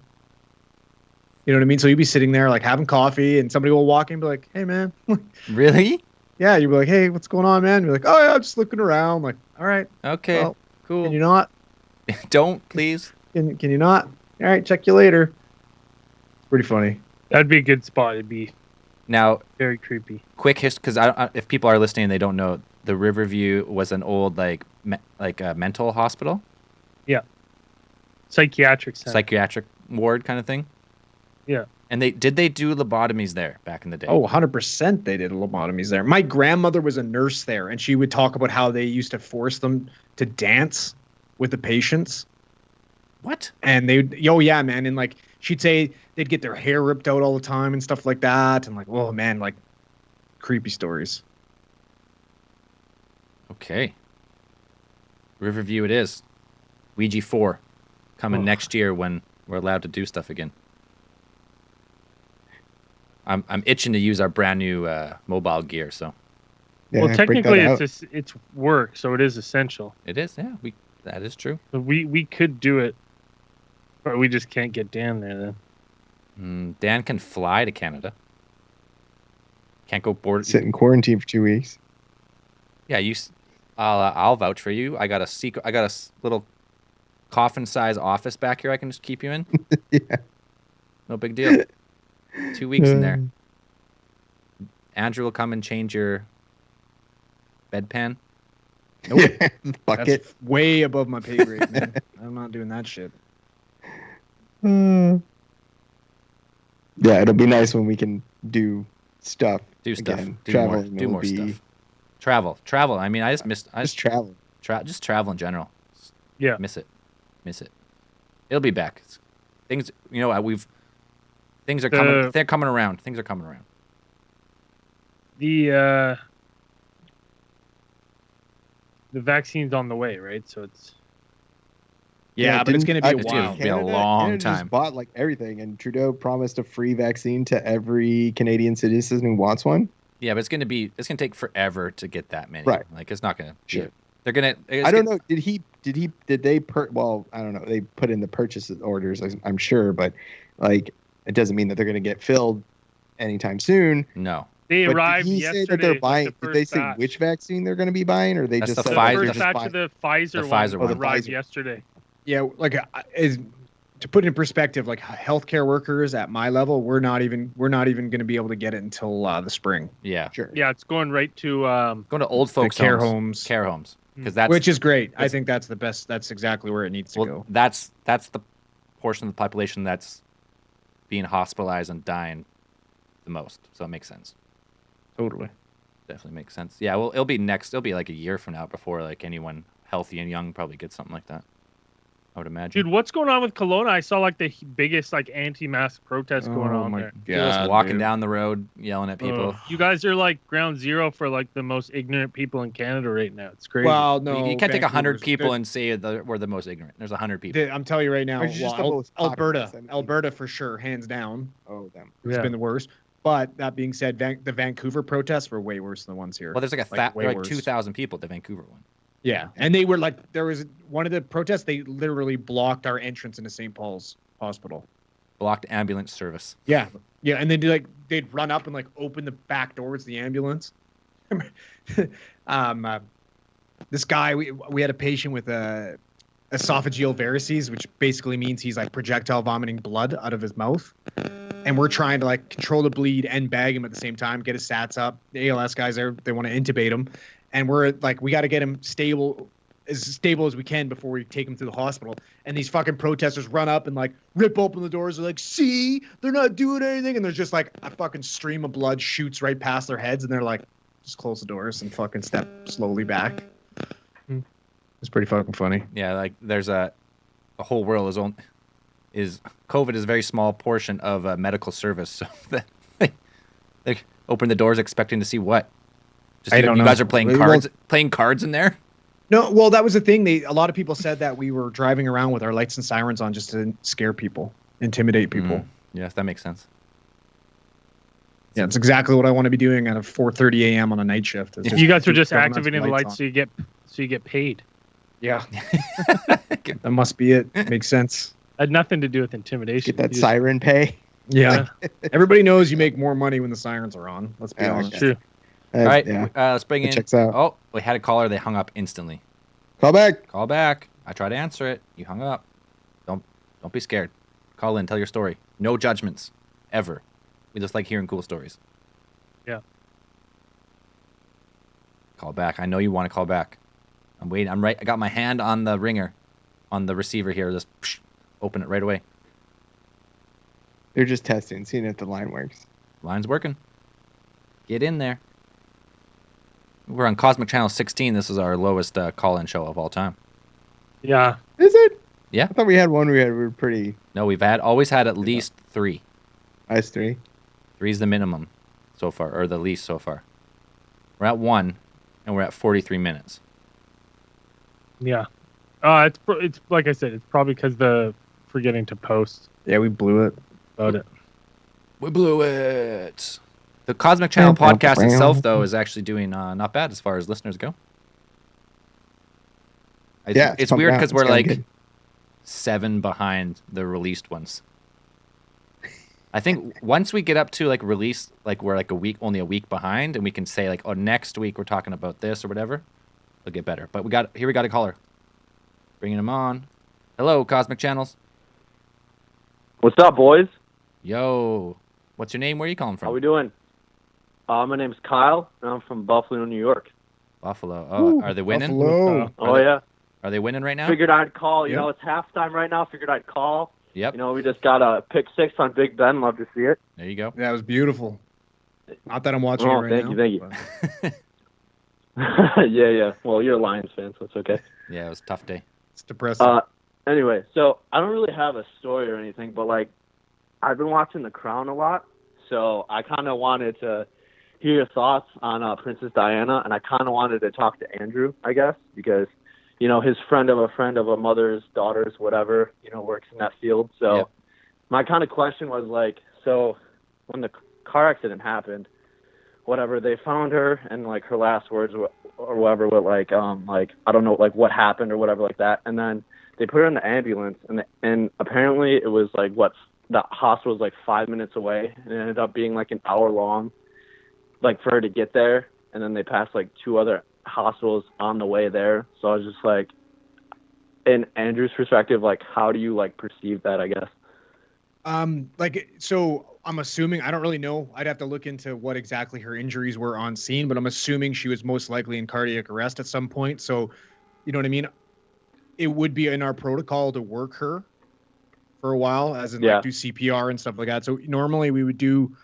You know what I mean? So you'd be sitting there like having coffee, and somebody will walk in and be like, "Hey, man." Really? Yeah, you'd be like, "Hey, what's going on, man?" You're like, "Oh yeah, I'm just looking around." Like, all right, Okay. well, cool. can you not? Don't, please. Can you not? All right, check you later. It's pretty funny. That'd be a good spot. It'd be Now, very creepy. quick history, because if people are listening and they don't know, the Riverview was an old like a mental hospital, Psychiatric center. psychiatric ward kind of thing. Yeah. And they do lobotomies there back in the day. Oh, 100% they did lobotomies there. My grandmother was a nurse there, and she would talk about how they used to force them to dance with the patients. What? And oh yeah, man. And like, she'd say they'd get their hair ripped out all the time and stuff like that. And like, oh man, like creepy stories. Okay. Riverview it is. Ouija 4 coming next year when we're allowed to do stuff again. I'm itching to use our brand new mobile gear, so Yeah, well, break that technically, out. it's work, so it is essential. it is. Yeah, that is true. So we could do it, but we just can't get down there then. Dan can fly to Canada. Can't go board. Sit in quarantine for 2 weeks. Yeah, I'll vouch for you. I got a little coffin-size office back here. I can just keep you in. Yeah. No big deal. 2 weeks in there. Andrew will come and change your bedpan. Nope. Bucket. That's way above my pay grade, man. I'm not doing that shit. Yeah, it'll be nice when we can do stuff. Do stuff. Again. Do Traveling more. Do will more be- stuff. Travel. I mean, I just missed. Just travel. Just travel in general. Yeah. Miss it. It'll be back. Things. You know, things are coming. They're coming around. Things are coming around. The vaccine's on the way, right? So it's Yeah, but it's going to be a It's gonna while. be a long Canada time. Just bought like everything, and Trudeau promised a free vaccine to every Canadian citizen who wants one. Yeah, but it's gonna take forever to get that many. Right. Like it's not gonna. Sure. They're gonna. I don't know. Did they well, I don't know. They put in the purchase orders, I'm sure, but like it doesn't mean that they're going to get filled anytime soon. No. they But arrived did he yesterday. say that they're with buying? the Did they first say batch. which vaccine they're going to be buying, or they That's just the said The Pfizer- they're first just batch buying? of the Pfizer The one Pfizer one. arrived The Pfizer. yesterday. Yeah, like to put it in perspective, like healthcare workers at my level, we're not even going to be able to get it until the spring. Yeah. Sure. Yeah, it's going right to Going to old folks' care homes. homes. Care homes. Because that's Which is great. I it's- think that's the best. That's exactly where it needs to go. that's the portion of the population that's being hospitalized and dying the most. So it makes sense. Totally. Definitely makes sense. Yeah. Well, it'll be like a year from now before like anyone healthy and young probably gets something like that. I would imagine. dude. What's going on with Kelowna? I saw like the biggest like anti-mask protest going on there. People just walking down the road yelling at people. Ugh. You guys are like ground zero for like the most ignorant people in Canada right now. It's crazy. Well, no, you can't take 100 Vancouver's people good. and say we're the most ignorant. There's 100 people. I'm telling you right now, Or just the well, most populous, I mean. Alberta for sure, hands down, Oh, them. it's Yeah. been the worst. But that being said, the Vancouver protests were way worse than the ones here. Well, there's like way like worse. 2,000 people at the Vancouver one. Yeah, and they were like, there was one of the protests. They literally blocked our entrance into St. Paul's Hospital. Blocked ambulance service. Yeah, and then they'd run up and like open the back doors of the ambulance. This guy, we had a patient with esophageal varices, which basically means he's like projectile vomiting blood out of his mouth, and we're trying to like control the bleed and bag him at the same time, get his stats up. The ALS guys they want to intubate him, and we're like, we got to get him as stable as we can before we take him to the hospital. And these fucking protesters run up and like rip open the doors. They're like, see, they're not doing anything. And there's just like a fucking stream of blood shoots right past their heads. And they're like, just close the doors and fucking step slowly back. It's pretty fucking funny. Yeah, like there's the whole world is COVID is a very small portion of a medical service. So they open the doors expecting to see what? Just I you don't you know. guys are playing Well- cards in there? No, well, that was the thing. A lot of people said that we were driving around with our lights and sirens on just to scare people, intimidate people. Yes, that makes sense. Yeah, it's exactly what I want to be doing at a 4:30 a.m. on a night shift. is you guys were keep just throwing us activating the lights on. so you get paid. Yeah, that must be it. Makes sense. Had nothing to do with intimidation. Get that You just- siren pay. Yeah, everybody knows you make more money when the sirens are on. Let's be Yeah, honest. okay. True. All right, Yeah. let's bring It in. checks out. Oh, we had a caller. They hung up instantly. Call back. Call back. I tried to answer it. You hung up. Don't be scared. Call in. Tell your story. No judgments, ever. We just like hearing cool stories. Yeah. Call back. I know you want to call back. I'm waiting. I'm right. I got my hand on the ringer, on the receiver here. Just open it right away. They're just testing, seeing if the line works. Line's working. Get in there. We're on Cosmic Channel 16. This is our lowest call-in show of all time. Yeah. Is it? Yeah. I thought we had one. We were pretty. No, we've always had at least 3. Us three. 3's the minimum so far, or the least so far. We're at 1, and we're at 43 minutes. Yeah. It's like I said, it's probably because the forgetting to post Yeah, we blew it. about it. We blew it. The Cosmic Channel podcast itself, though, is actually doing not bad as far as listeners go. Yeah, It's pumped weird out. because It's we're going like good. 7 behind the released ones. I think once we get up to like release, like we're like only a week behind, and we can say like, oh, next week we're talking about this or whatever, it'll get better. But we got a caller. Bringing him on. Hello, Cosmic Channels. What's up, boys? Yo, what's your name? Where are you calling from? How we doing? My name's Kyle, and I'm from Buffalo, New York. Buffalo. Oh, are they winning? Buffalo. Yeah. Are they winning right now? Figured I'd call. You Yep. know, it's halftime right now. Figured I'd call. Yep. You know, we just got a pick 6 on Big Ben. Love to see it. There you go. That was beautiful. Not that I'm watching Oh, it right thank now. you. Yeah. Well, you're a Lions fan, so it's okay. Yeah, it was a tough day. It's depressing. Anyway, so I don't really have a story or anything, but like, I've been watching The Crown a lot, so I kind of wanted to hear your thoughts on Princess Diana, and I kind of wanted to talk to Andrew, I guess, because, you know, his friend of a mother's daughter's, whatever, you know, works in that field. So Yep. my kind of question was like, so when the car accident happened, whatever, they found her, and like her last words or whatever were like I don't know, like what happened or whatever like that, and then they put her in the ambulance, and apparently it was like the hospital was like 5 minutes away, and it ended up being like an hour long, like for her to get there, and then they passed like 2 other hospitals on the way there. So I was just like, in Andrew's perspective, like how do you like perceive that, I guess? So I'm assuming, I don't really know. I'd have to look into what exactly her injuries were on scene, but I'm assuming she was most likely in cardiac arrest at some point. So, you know what I mean? It would be in our protocol to work her for a while, as in Yeah. like do CPR and stuff like that. So normally we would do,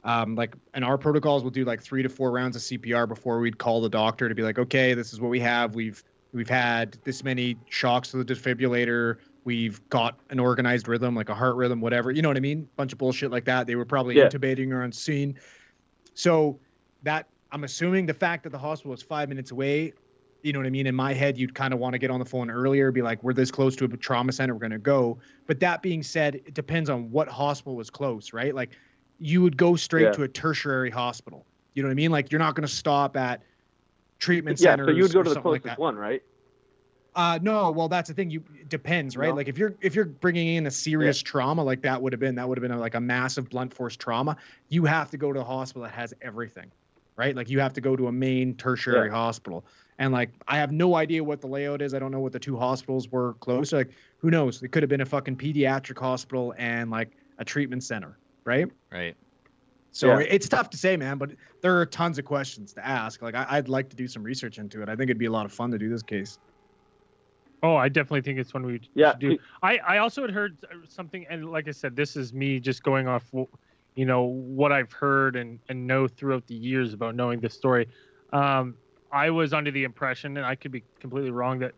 like in our protocols, we'll do like 3 to 4 rounds of CPR before we'd call the doctor to be like, okay, this is what we have. We've had this many shocks to the defibrillator. We've got an organized rhythm, like a heart rhythm, whatever. You know what I mean? Bunch of bullshit like that. They were probably Yeah. intubating her on scene. So that, I'm assuming the fact that the hospital is 5 minutes away, you know what I mean? In my head, you'd kind of want to get on the phone earlier, be like, we're this close to a trauma center, we're going to go. But that being said, it depends on what hospital was close, right? Like you would go straight Yeah. to a tertiary hospital. You know what I mean? Like you're not going to stop at treatment Yeah, centers. so you would go or to the something like closest that. one, right? No, well, that's the thing. It depends, right? No? Like if you're bringing in a serious trauma, like that would have been like a massive blunt force trauma. You have to go to a hospital that has everything, right? Like you have to go to a main tertiary hospital. And like I have no idea what the layout is. I don't know what the 2 hospitals were close. Like who knows? It could have been a fucking pediatric hospital and like a treatment center, right? Right. So Yeah. it's tough to say, man. But there are tons of questions to ask. Like I'd like to do some research into it. I think it'd be a lot of fun to do this case. Oh, I definitely think it's one we Yeah. should do. I also had heard something, and like I said, this is me just going off, you know, what I've heard and know throughout the years about knowing this story. I was under the impression, and I could be completely wrong, that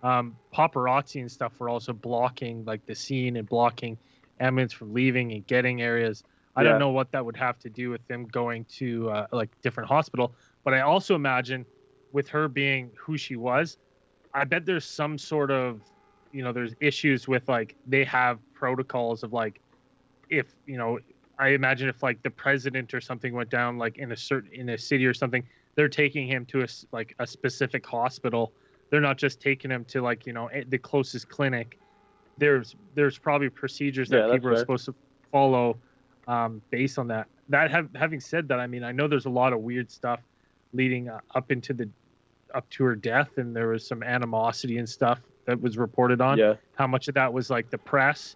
paparazzi and stuff were also blocking like the scene and blocking ambulance from leaving and getting areas. I Yeah. don't know what that would have to do with them going to like different hospital, but I also imagine with her being who she was, I bet there's some sort of, you know, there's issues with like they have protocols of like, if, you know, I imagine if like the president or something went down like in a city or something, they're taking him to a specific hospital. They're not just taking him to like, you know, the closest clinic. There's probably procedures that Yeah, that's people are fair. supposed to follow based on that. Having said that, I mean, I know there's a lot of weird stuff leading up to her death, and there was some animosity and stuff that was reported on. Yeah. How much of that was like the press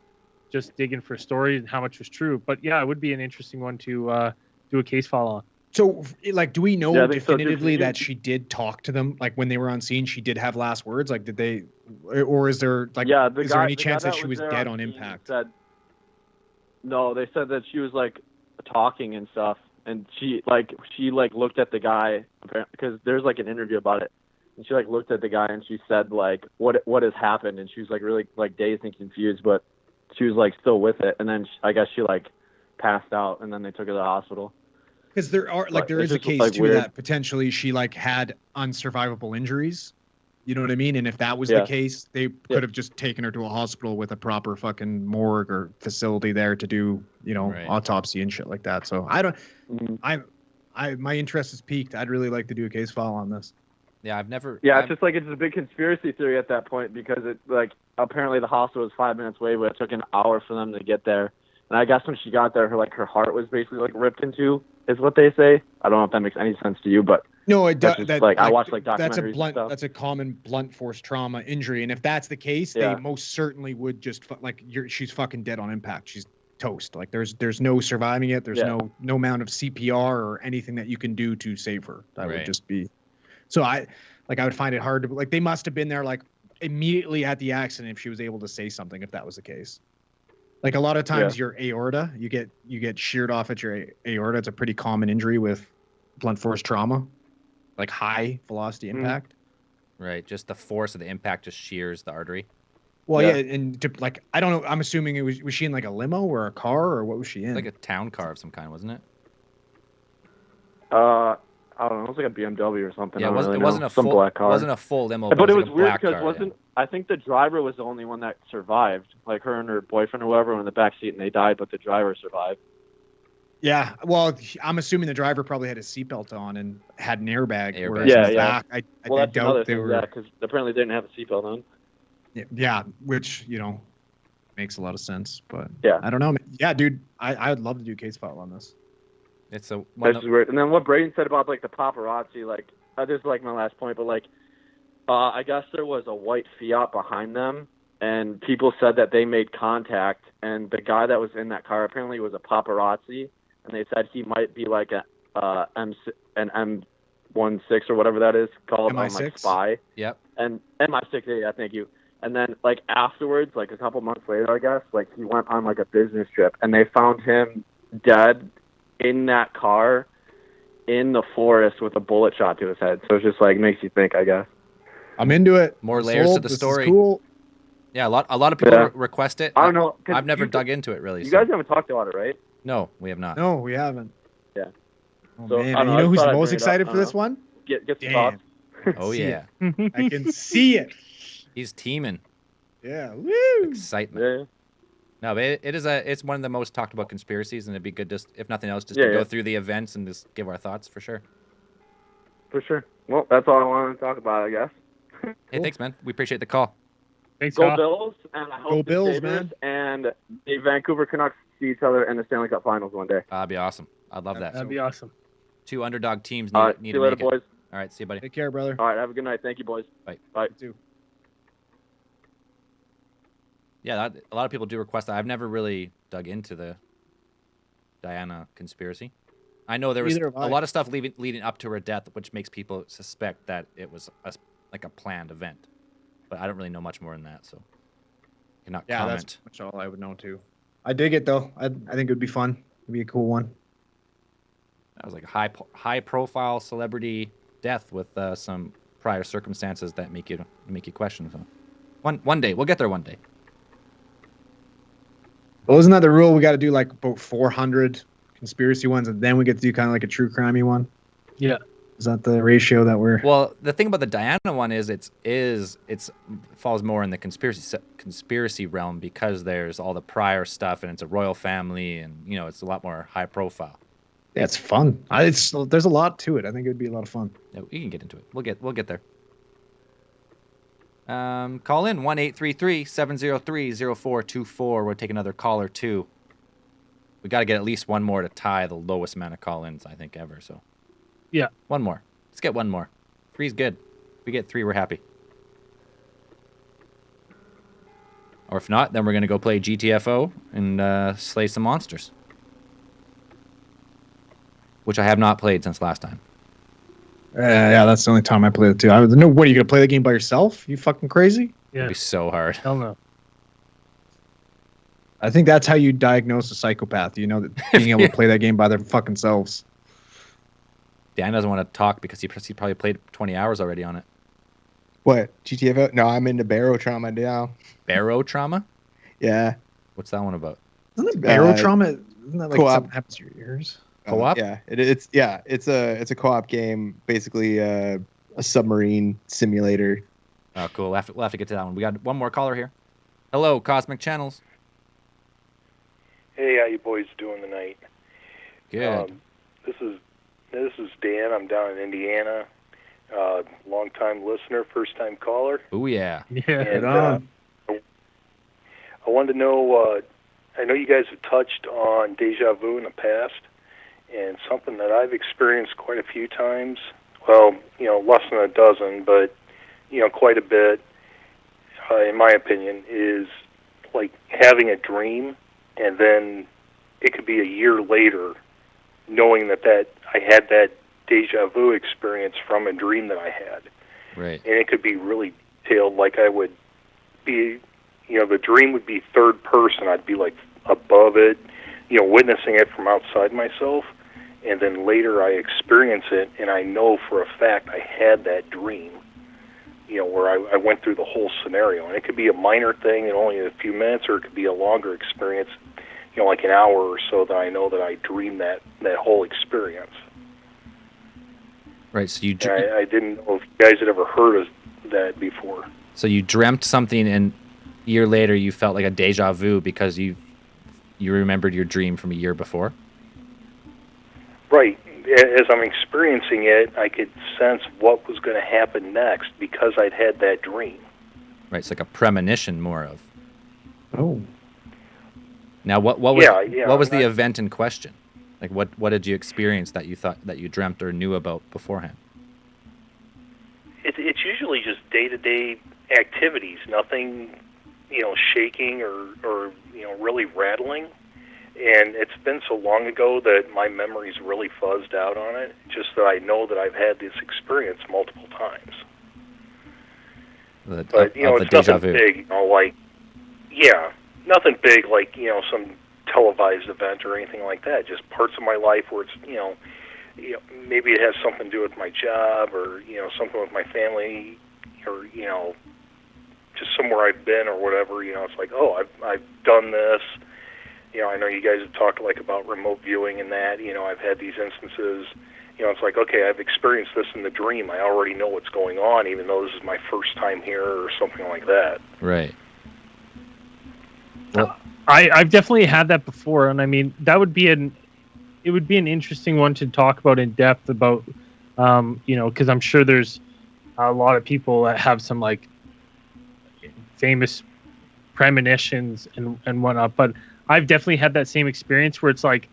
just digging for stories and how much was true. But yeah, it would be an interesting one to do a case file on. So, like, do we know Yeah, I think so, too. definitively that she did talk to them? Like, when they were on scene, she did have last words? Like, did they, or is there, like, Yeah, is there any chance that she was there dead on scene impact? Said, no, they said that she was like talking and stuff, and she looked at the guy because there's like an interview about it, and she like looked at the guy and she said like what has happened, and she was like really like dazed and confused, but she was like still with it, and then I guess she like passed out, and then they took her to the hospital. Because there are, like, But there it's is a just, case like, too weird. that potentially she, like, had unsurvivable injuries. You know what I mean? And if that was the Yeah. case, they could have just taken her to a hospital with a proper fucking morgue or facility there to do, you know, Right. autopsy and shit like that. So I don't, Mhm. my interest is piqued. I'd really like to do a case file on this. Yeah, I've never. Yeah, I've- it's just like it's a big conspiracy theory at that point because it like apparently the hospital was 5 minutes away, but it took an hour for them to get there, And I guess when she got there, her heart was basically like ripped in two, is what they say. I don't know if that makes any sense to you, but No, it does. that's just, I watched like that's a documentaries and blunt. stuff. That's a common blunt force trauma injury, and if that's the case, Yeah. they most certainly would just she's fucking dead on impact. She's toast. Like there's no surviving it. There's Yeah. no amount of CPR or anything that you can do to save her. That would Right. just be. So I would find it hard to like. They must have been there like immediately at the accident if she was able to say something. If that was the case. Like a lot of times, your aorta, you get sheared off at your aorta. It's a pretty common injury with blunt force trauma, like high velocity impact. Right. Just the force of the impact just shears the artery. Well, Yeah. yeah, and I don't know. I'm assuming was she in like a limo or a car or what was she in? Like a town car of some kind, wasn't it? I don't know. It was like a BMW or something. Yeah, I it don't wasn't. really It wasn't know. a Some full. black car. Wasn't a full limo. But it like was a weird black because car, yeah. I think the driver was the only one that survived. Like her and her boyfriend or whoever were in the back seat and they died, but the driver survived. Yeah, well, I'm assuming the driver probably had his seatbelt on and had an airbag. Airbag. whereas Yeah, in yeah. fact, I Well, that's another doubt they thing, were. yeah, because apparently they didn't have a seatbelt on. Yeah, which makes a lot of sense. But Yeah. I don't know. Yeah, dude, I'd love to do case file on this. It's a That's just weird. And then what Braden said about like the paparazzi, like this is like my last point, but like I guess there was a white Fiat behind them, and people said that they made contact, and the guy that was in that car apparently was a paparazzi, and they said he might be like an M16 or whatever that is called, like MI6? spy. Yep. And MI6, yeah, thank you. And then like afterwards, like a couple months later, I guess, like he went on like a business trip, and they found him dead in that car in the forest with a bullet shot to his head. So it's just like makes you think, I guess. I'm into it. More I'm layers to sold. the This is story. cool. Yeah, a lot of people Yeah. request it. I don't know. 'cause I've never you- dug into it really. You so- guys haven't talked about it, right? No, we have not. No, we haven't. Yeah. Oh So, man, I don't and know, you I know who's thought the I'd most bring it up. excited I for don't this know. one? Get some Damn. thoughts. Oh See yeah, it. I can see it. he's teaming. Yeah. Woo. Excitement. Yeah. No, but it's one of the most talked about conspiracies, and it'd be good just if nothing else, just Yeah, to go yeah. through the events and just give our thoughts for sure. For sure. Well, that's all I wanted to talk about, I guess. Hey, thanks, man. We appreciate the call. Thanks, Go Kyle. Bills, and I hope Go the Bills, Sabres man. and the Vancouver Canucks see each other in the Stanley Cup Finals one day. That'd be awesome. I'd love that. That'd be awesome. Two underdog teams All right, need see to you later, make it. boys. All right, see you, buddy. Take care, brother. All right, have a good night. Thank you, boys. Bye. Bye. You too. Yeah, a lot of people do request that. I've never really dug into the Diana conspiracy. I know there was Neither have a I. lot of stuff leading up to her death, which makes people suspect that it was like a planned event. But I don't really know much more than that, so cannot Yeah, comment. that's much all I would know too. I dig it though. I think it would be fun. It'd be a cool one. That was like a high profile celebrity death with some prior circumstances that make you question. So one day we'll get there. One day. Well, isn't that the rule? We got to do like about 400 conspiracy ones, and then we get to do kind of like a true crimey one. Yeah. Is that the ratio that we're? Well, the thing about the Diana one is it falls more in the conspiracy realm because there's all the prior stuff and it's a royal family and it's a lot more high profile. Yeah, it's fun. There's a lot to it. I think it would be a lot of fun. Yeah, we can get into it. We'll get there. Call in 1-833-703-0424. We'll take another call or two. We got to get at least one more to tie the lowest amount of call-ins I think ever. So Yeah. one more. Let's get one more. 3's good. If we get 3, we're happy. Or if not, then we're gonna go play GTFO and slay some monsters, which I have not played since last time. Yeah, that's the only time I played it too. No, what are you gonna play the game by yourself? You fucking crazy? Yeah. It'd be so hard. Hell no. I think that's how you diagnose a psychopath. You know that being able to play that game by their fucking selves. Dan doesn't want to talk because he probably played 20 hours already on it. What? GTFO? No, I'm into Barrow Trauma now. Barrow trauma? Yeah. What's that one about? Isn't it barrel trauma? Isn't that like co-op. something happens to your ears? Co-op? Yeah. It's a co-op game, basically a submarine simulator. Oh, cool. We'll have to get to that one. We got one more caller here. Hello, Cosmic Channels. Hey, how you boys doing tonight? Good. This is Dan. I'm down in Indiana. Long-time listener, first-time caller. Oh yeah. Yeah. And on. I wanted to know I know you guys have touched on deja vu in the past, and something that I've experienced quite a few times. Well, less than a dozen, but quite a bit. In my opinion, is like having a dream, and then it could be a year later, knowing that I had that deja vu experience from a dream that I had. Right. And it could be really detailed, like I would be, the dream would be third person. I'd be like above it, witnessing it from outside myself, and then later I experience it, and I know for a fact I had that dream, where I went through the whole scenario. And it could be a minor thing in only a few minutes, or it could be a longer experience, like an hour or so, that I know that I dreamed that whole experience. Right. So I didn't know if you guys had ever heard of that before. So you dreamt something, and a year later you felt like a deja vu because you remembered your dream from a year before? Right. As I'm experiencing it, I could sense what was going to happen next because I'd had that dream. Right. It's like a premonition, more of. Oh. Now, what was yeah, the event in question? Like, what did you experience that you thought that you dreamt or knew about beforehand? It's usually just day-to-day activities, nothing, shaking or really rattling. And it's been so long ago that my memory's really fuzzed out on it, just that I know that I've had this experience multiple times. But, it's nothing big, nothing big like, some televised event or anything like that. Just parts of my life where it's, maybe it has something to do with my job or, something with my family or, just somewhere I've been or whatever. It's like, oh, I've done this. I know you guys have talked like about remote viewing and that. I've had these instances. It's like, okay, I've experienced this in the dream. I already know what's going on, even though this is my first time here or something like that. Right. Well, I've definitely had that before, and I mean it would be an interesting one to talk about in depth about, because I'm sure there's a lot of people that have some like famous premonitions and whatnot, but I've definitely had that same experience where it's like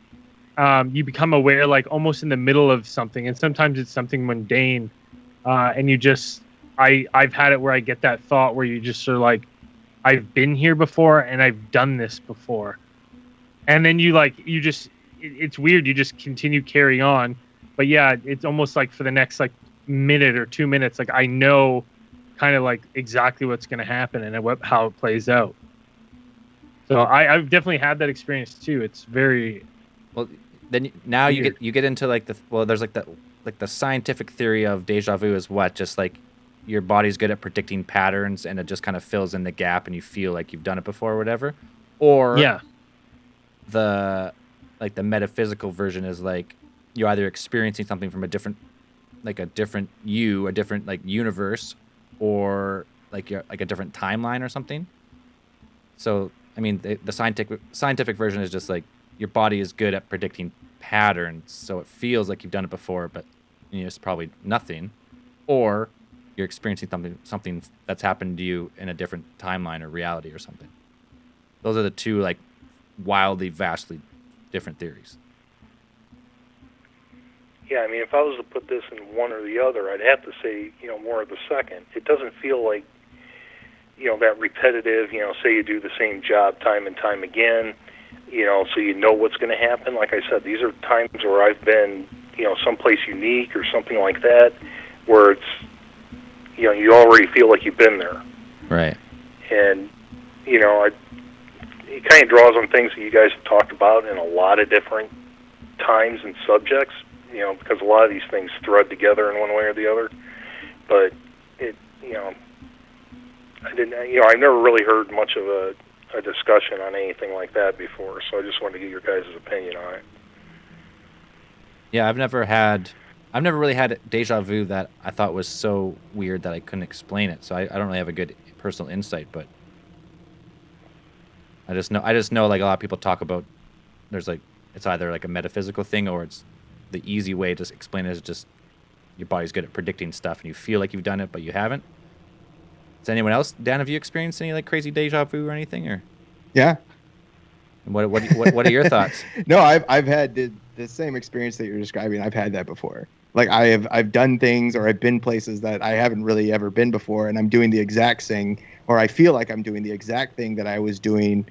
you become aware like almost in the middle of something, and sometimes it's something mundane, and you just I've had it where I get that thought where you just sort of like, I've been here before and I've done this before, and then it's weird, you just continue carry on, but yeah, it's almost like for the next like minute or 2 minutes, like I know kind of like exactly what's going to happen and how it plays out. So I've definitely had that experience too. It's very well. Then now weird. you get into like there's like the scientific theory of deja vu is what, just like your body's good at predicting patterns and it just kind of fills in the gap and you feel like you've done it before or whatever. Or the metaphysical version is like you're either experiencing something from a different universe, or like you're like a different timeline or something. So I mean, the scientific version is just like your body is good at predicting patterns, so it feels like you've done it before, but it's probably nothing. Or you're experiencing something that's happened to you in a different timeline or reality or something. Those are the two like wildly, vastly different theories. Yeah, I mean, if I was to put this in one or the other, I'd have to say, more of the second. It doesn't feel like, that repetitive, say you do the same job time and time again, so you know what's going to happen. Like I said, these are times where I've been, someplace unique or something like that, where it's, you already feel like you've been there. Right. And, it kind of draws on things that you guys have talked about in a lot of different times and subjects, because a lot of these things thread together in one way or the other. But I've never really heard much of a discussion on anything like that before, so I just wanted to get your guys' opinion on it. Yeah, I've never really had deja vu that I thought was so weird that I couldn't explain it. So I don't really have a good personal insight, but I just know like a lot of people talk about there's like it's either like a metaphysical thing or it's the easy way to explain it is just your body's good at predicting stuff and you feel like you've done it but you haven't. Does anyone else, Dan, have you experienced any like crazy deja vu or anything? Or yeah, What are your thoughts? No, I've had the same experience that you're describing. I've had that before. Like I've done things or I've been places that I haven't really ever been before, and I'm doing the exact thing, or I feel like I'm doing the exact thing that I was doing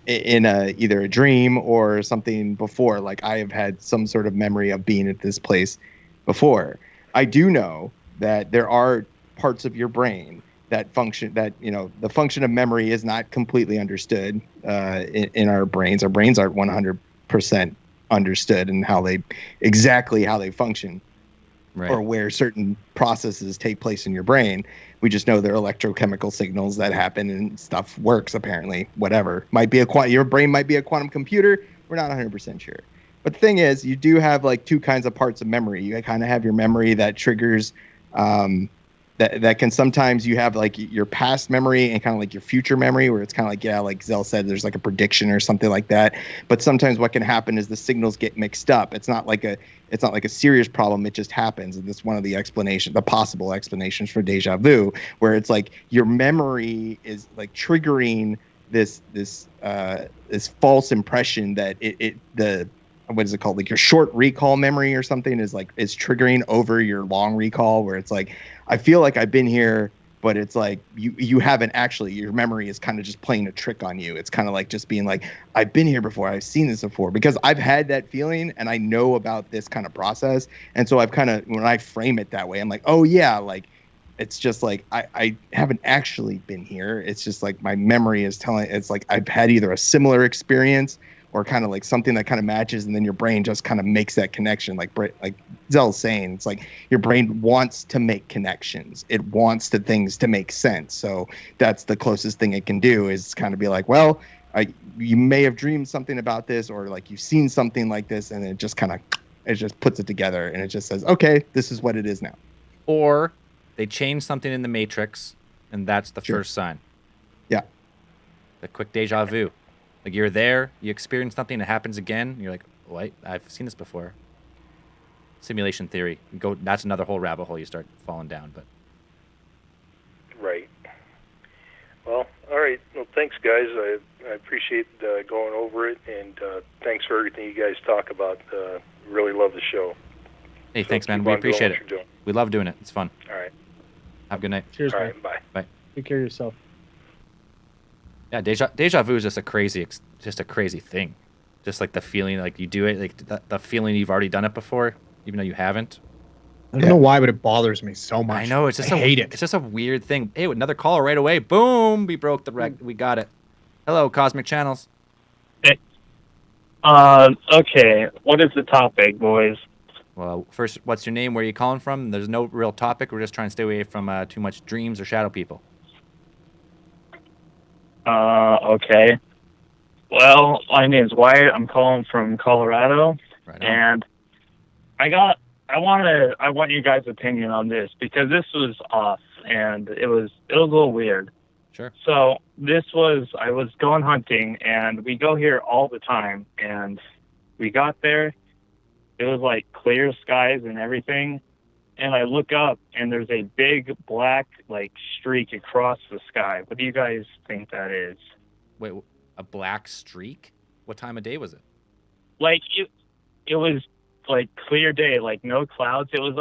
in either a dream or something before. Like I have had some sort of memory of being at this place before. I do know that there are parts of your brain that function, that, you know, the function of memory is not completely understood in our brains. Our brains aren't 100% understood in exactly how they function, Right. or where certain processes take place in your brain. We just know there are electrochemical signals that happen and stuff works, apparently. Whatever. Your brain might be a quantum computer. We're not 100% sure. But the thing is, you do have like two kinds of parts of memory. You kind of have your memory that triggers that can sometimes you have like your past memory and kind of like your future memory, where it's kind of like, yeah, like Zell said, there's like a prediction or something like that. But sometimes what can happen is the signals get mixed up. It's not like a serious problem. It just happens. And that's one of the possible explanations for deja vu, where it's like your memory is like triggering this false impression that what is it called? Like your short recall memory or something is triggering over your long recall, where it's like, I feel like I've been here, but it's like you haven't actually. Your memory is kind of just playing a trick on you. It's kind of like just being like, I've been here before, I've seen this before, because I've had that feeling and I know about this kind of process. And so I've kind of, when I frame it that way, I'm like, oh yeah, like it's just like I haven't actually been here. It's just like my memory is telling. It's like I've had either a similar experience or kind of like something that kind of matches, and then your brain just kind of makes that connection. Like Zell's saying, it's like your brain wants to make connections. It wants things to make sense. So that's the closest thing it can do, is kind of be like, well, you may have dreamed something about this, or like you've seen something like this, and it just puts it together, and it just says, okay, this is what it is now. Or they change something in the Matrix, and that's the Sure. first sign. Yeah. The quick deja vu. Like you're there, you experience something, it happens again. You're like, wait, I've seen this before. Simulation theory. That's another whole rabbit hole you start falling down. But Right. Well, all right. Well, thanks, guys. I appreciate going over it, and thanks for everything you guys talk about. Really love the show. hey, So thanks, man. keep We on doing appreciate what it. you're doing. We love doing it. It's fun. All right. Have a good night. Cheers, All man. right. Bye. Take care of yourself. Yeah, deja vu is just a crazy thing. Just like the feeling, like you do it, like the feeling you've already done it before, even though you haven't. I don't know why, but it bothers me so much. I know, it's just I hate it. It's just a weird thing. Hey, another caller right away. Boom! We broke the record. We got it. Hello, Cosmic Channels. Okay, what is the topic, boys? Well, first, what's your name? Where are you calling from? There's no real topic. We're just trying to stay away from too much dreams or shadow people. Okay. Well, my name's Wyatt. I'm calling from Colorado, Right on. and I want you guys' opinion on this, because this was off, and it was a little weird. Sure. So I was going hunting, and we go here all the time, and we got there, it was like clear skies and everything, and I look up, and there's a big black like streak across the sky. What do you guys think that is? Wait, a black streak? What time of day was it? Like it was like clear day, like no clouds. It looked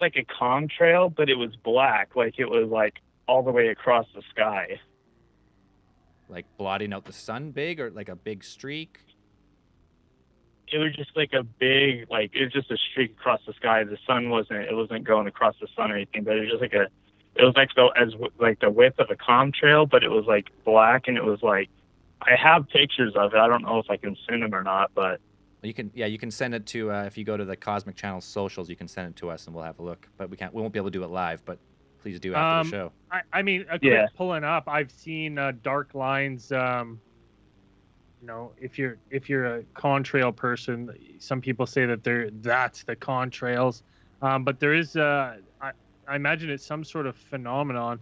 like a contrail, but it was black, like it was like all the way across the sky. Like blotting out the sun big, or like a big streak? It was just like a big, like it was just a streak across the sky. The sun wasn't going across the sun or anything, but it was just like the width of a contrail, but it was like black, and it was like, I have pictures of it. I don't know if I can send them or not, but You can send it to if you go to the Cosmic Channel socials, you can send it to us and we'll have a look. But we won't be able to do it live, but please do after the show. I mean, a quick Yeah. pulling up. I've seen dark lines. If you're a contrail person, some people say that that's the contrails. But there is I imagine it's some sort of phenomenon,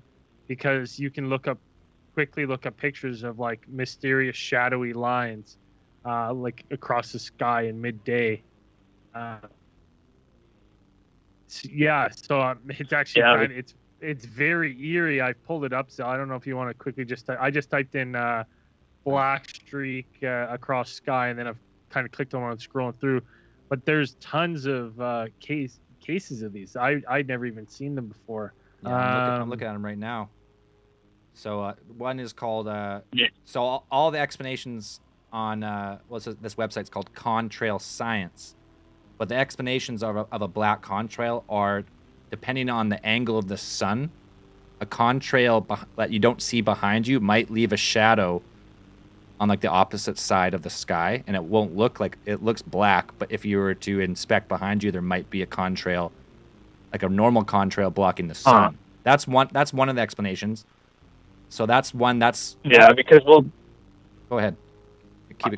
because you can quickly look up pictures of like mysterious shadowy lines, like across the sky in midday. So it's actually it's very eerie. I pulled it up, so I don't know if you want to quickly I just typed in black streak across sky, and then I've kind of clicked on one and scrolling through. But there's tons of cases of these. I'd never even seen them before. Yeah, I'm looking at them right now. So one is called. So all the explanations on this website's called Contrail Science, but the explanations of a black contrail are depending on the angle of the sun. A contrail that you don't see behind you might leave a shadow on like the opposite side of the sky, and it won't look like it looks black. But if you were to inspect behind you, there might be a contrail, like a normal contrail blocking the sun. That's one of the explanations. So that's one. Because Go ahead.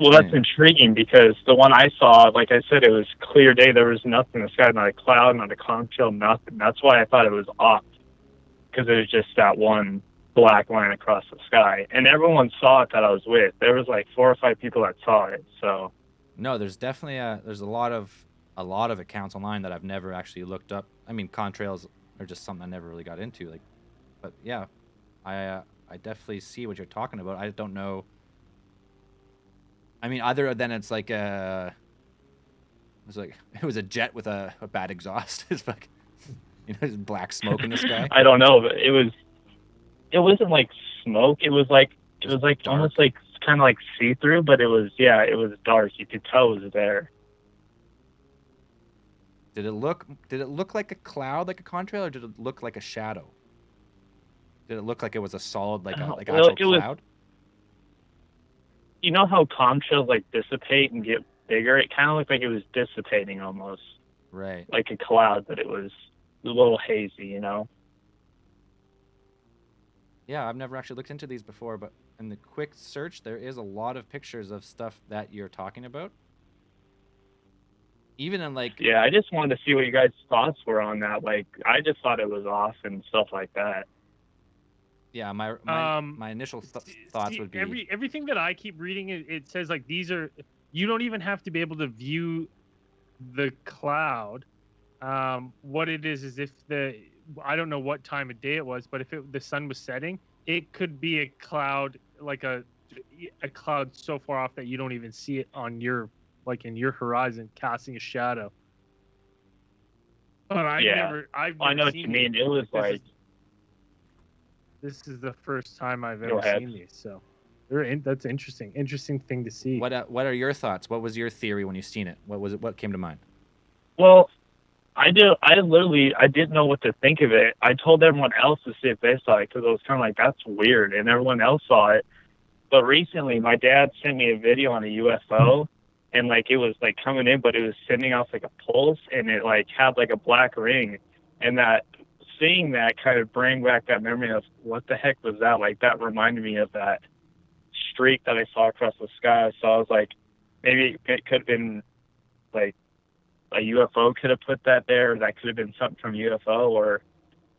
Well, that's intriguing because the one I saw, like I said, it was clear day. There was nothing in the sky, not a cloud, not a contrail, nothing. That's why I thought it was off, because it was just that one black line across the sky. And everyone saw it that I was with. There was like 4 or 5 people that saw it. So no, there's definitely there's a lot of accounts online that I've never actually looked up. I mean, contrails are just something I never really got into. Like, but yeah, I definitely see what you're talking about. I don't know. I mean, other than it's like it was a jet with a bad exhaust. It's like, there's black smoke in the sky. I don't know, but it wasn't like smoke. It was like dark. Almost like kind of like see through, but it was dark. You could tell it was there. Did it look like a cloud, like a contrail, or did it look like a shadow? Did it look like it was a solid, like actual cloud? You know how contrails like dissipate and get bigger? It kind of looked like it was dissipating almost. Right. Like a cloud, but it was a little hazy, Yeah, I've never actually looked into these before, but in the quick search, there is a lot of pictures of stuff that you're talking about. Even in like... Yeah, I just wanted to see what you guys' thoughts were on that. Like, I just thought it was off and stuff like that. Yeah, my initial thoughts would be... Everything that I keep reading, it says like these are... You don't even have to be able to view the cloud. What it is if I don't know what time of day it was, but if the sun was setting, it could be a cloud, like a cloud so far off that you don't even see it on your, like in your horizon, casting a shadow. But I've never I know what you mean. It was like... This is the first time I've ever seen these, so that's interesting. Interesting thing to see. What are your thoughts? What was your theory when you seen it? What was it? What came to mind? Well, I didn't know what to think of it. I told everyone else to see if they saw it because I was kind of like, that's weird, and everyone else saw it. But recently, my dad sent me a video on a UFO, and like it was like coming in, but it was sending off like a pulse, and it like had like a black ring, and that. Seeing that kind of bring back that memory of what the heck was that? Like that reminded me of that streak that I saw across the sky. So I was like, maybe it could have been like a UFO could have put that there, or that could have been something from UFO, or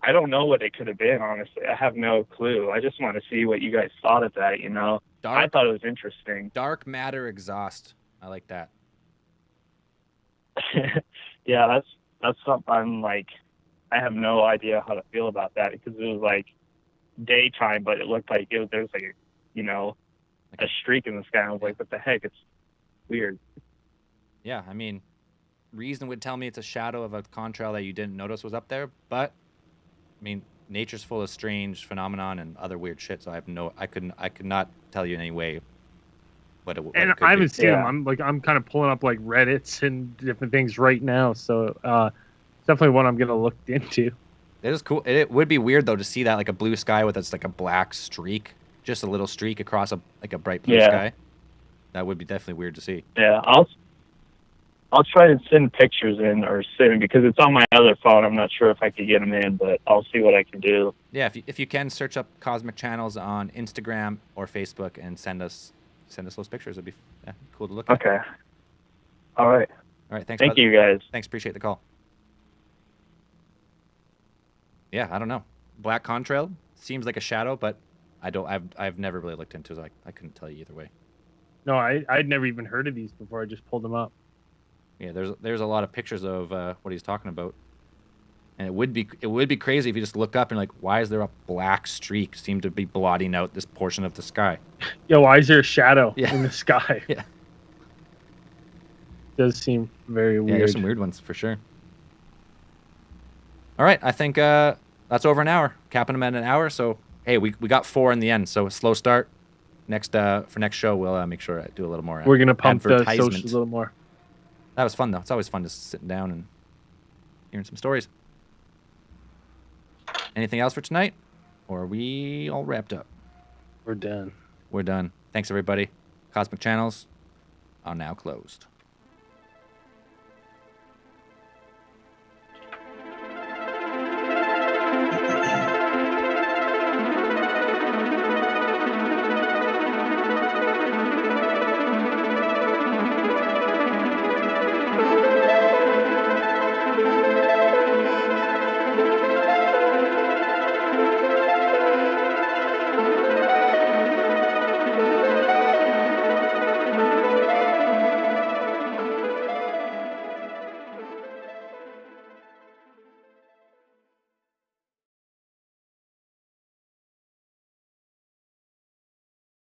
I don't know what it could have been, honestly. I have no clue. I just want to see what you guys thought of that, I thought it was interesting. Dark matter exhaust. I like that. Yeah, that's something I'm like, I have no idea how to feel about that because it was like daytime, but it looked like there's like a streak in the sky. I was like, what the heck? It's weird. Yeah, I mean, reason would tell me it's a shadow of a contrail that you didn't notice was up there, but I mean, nature's full of strange phenomenon and other weird shit. So I could not tell you in any way what it could be. I haven't seen them. I'm kind of pulling up like Reddits and different things right now. So. Definitely one I'm gonna look into. It is cool. It would be weird though to see that like a blue sky with like a black streak, just a little streak across a bright blue sky. That would be definitely weird to see. Yeah, I'll try to send pictures in or send because it's on my other phone. I'm not sure if I could get them in, but I'll see what I can do. Yeah, if you can search up Cosmic Channels on Instagram or Facebook and send us those pictures. It'd be cool to look at. Okay. All right. Thanks. Thank you guys. Thanks. Appreciate the call. Yeah, I don't know. Black contrail seems like a shadow, but I've never really looked into it. So I couldn't tell you either way. No, I'd never even heard of these before. I just pulled them up. Yeah, there's a lot of pictures of what he's talking about. And it would be crazy if you just look up and like, why is there a black streak seem to be blotting out this portion of the sky? Yo, why is there a shadow Yeah. in the sky? Yeah. Does seem very Yeah, weird. there's some weird ones for sure. All right, I think that's over an hour. Capping them at an hour. So hey, we got 4 in the end. So a slow start. For next show, we'll make sure I do a little more. We're gonna pump the advertisement. socials a little more. That was fun though. It's always fun just sitting down and hearing some stories. Anything else for tonight? Or are we all wrapped up? We're done. We're done. Thanks everybody. Cosmic Channels are now closed.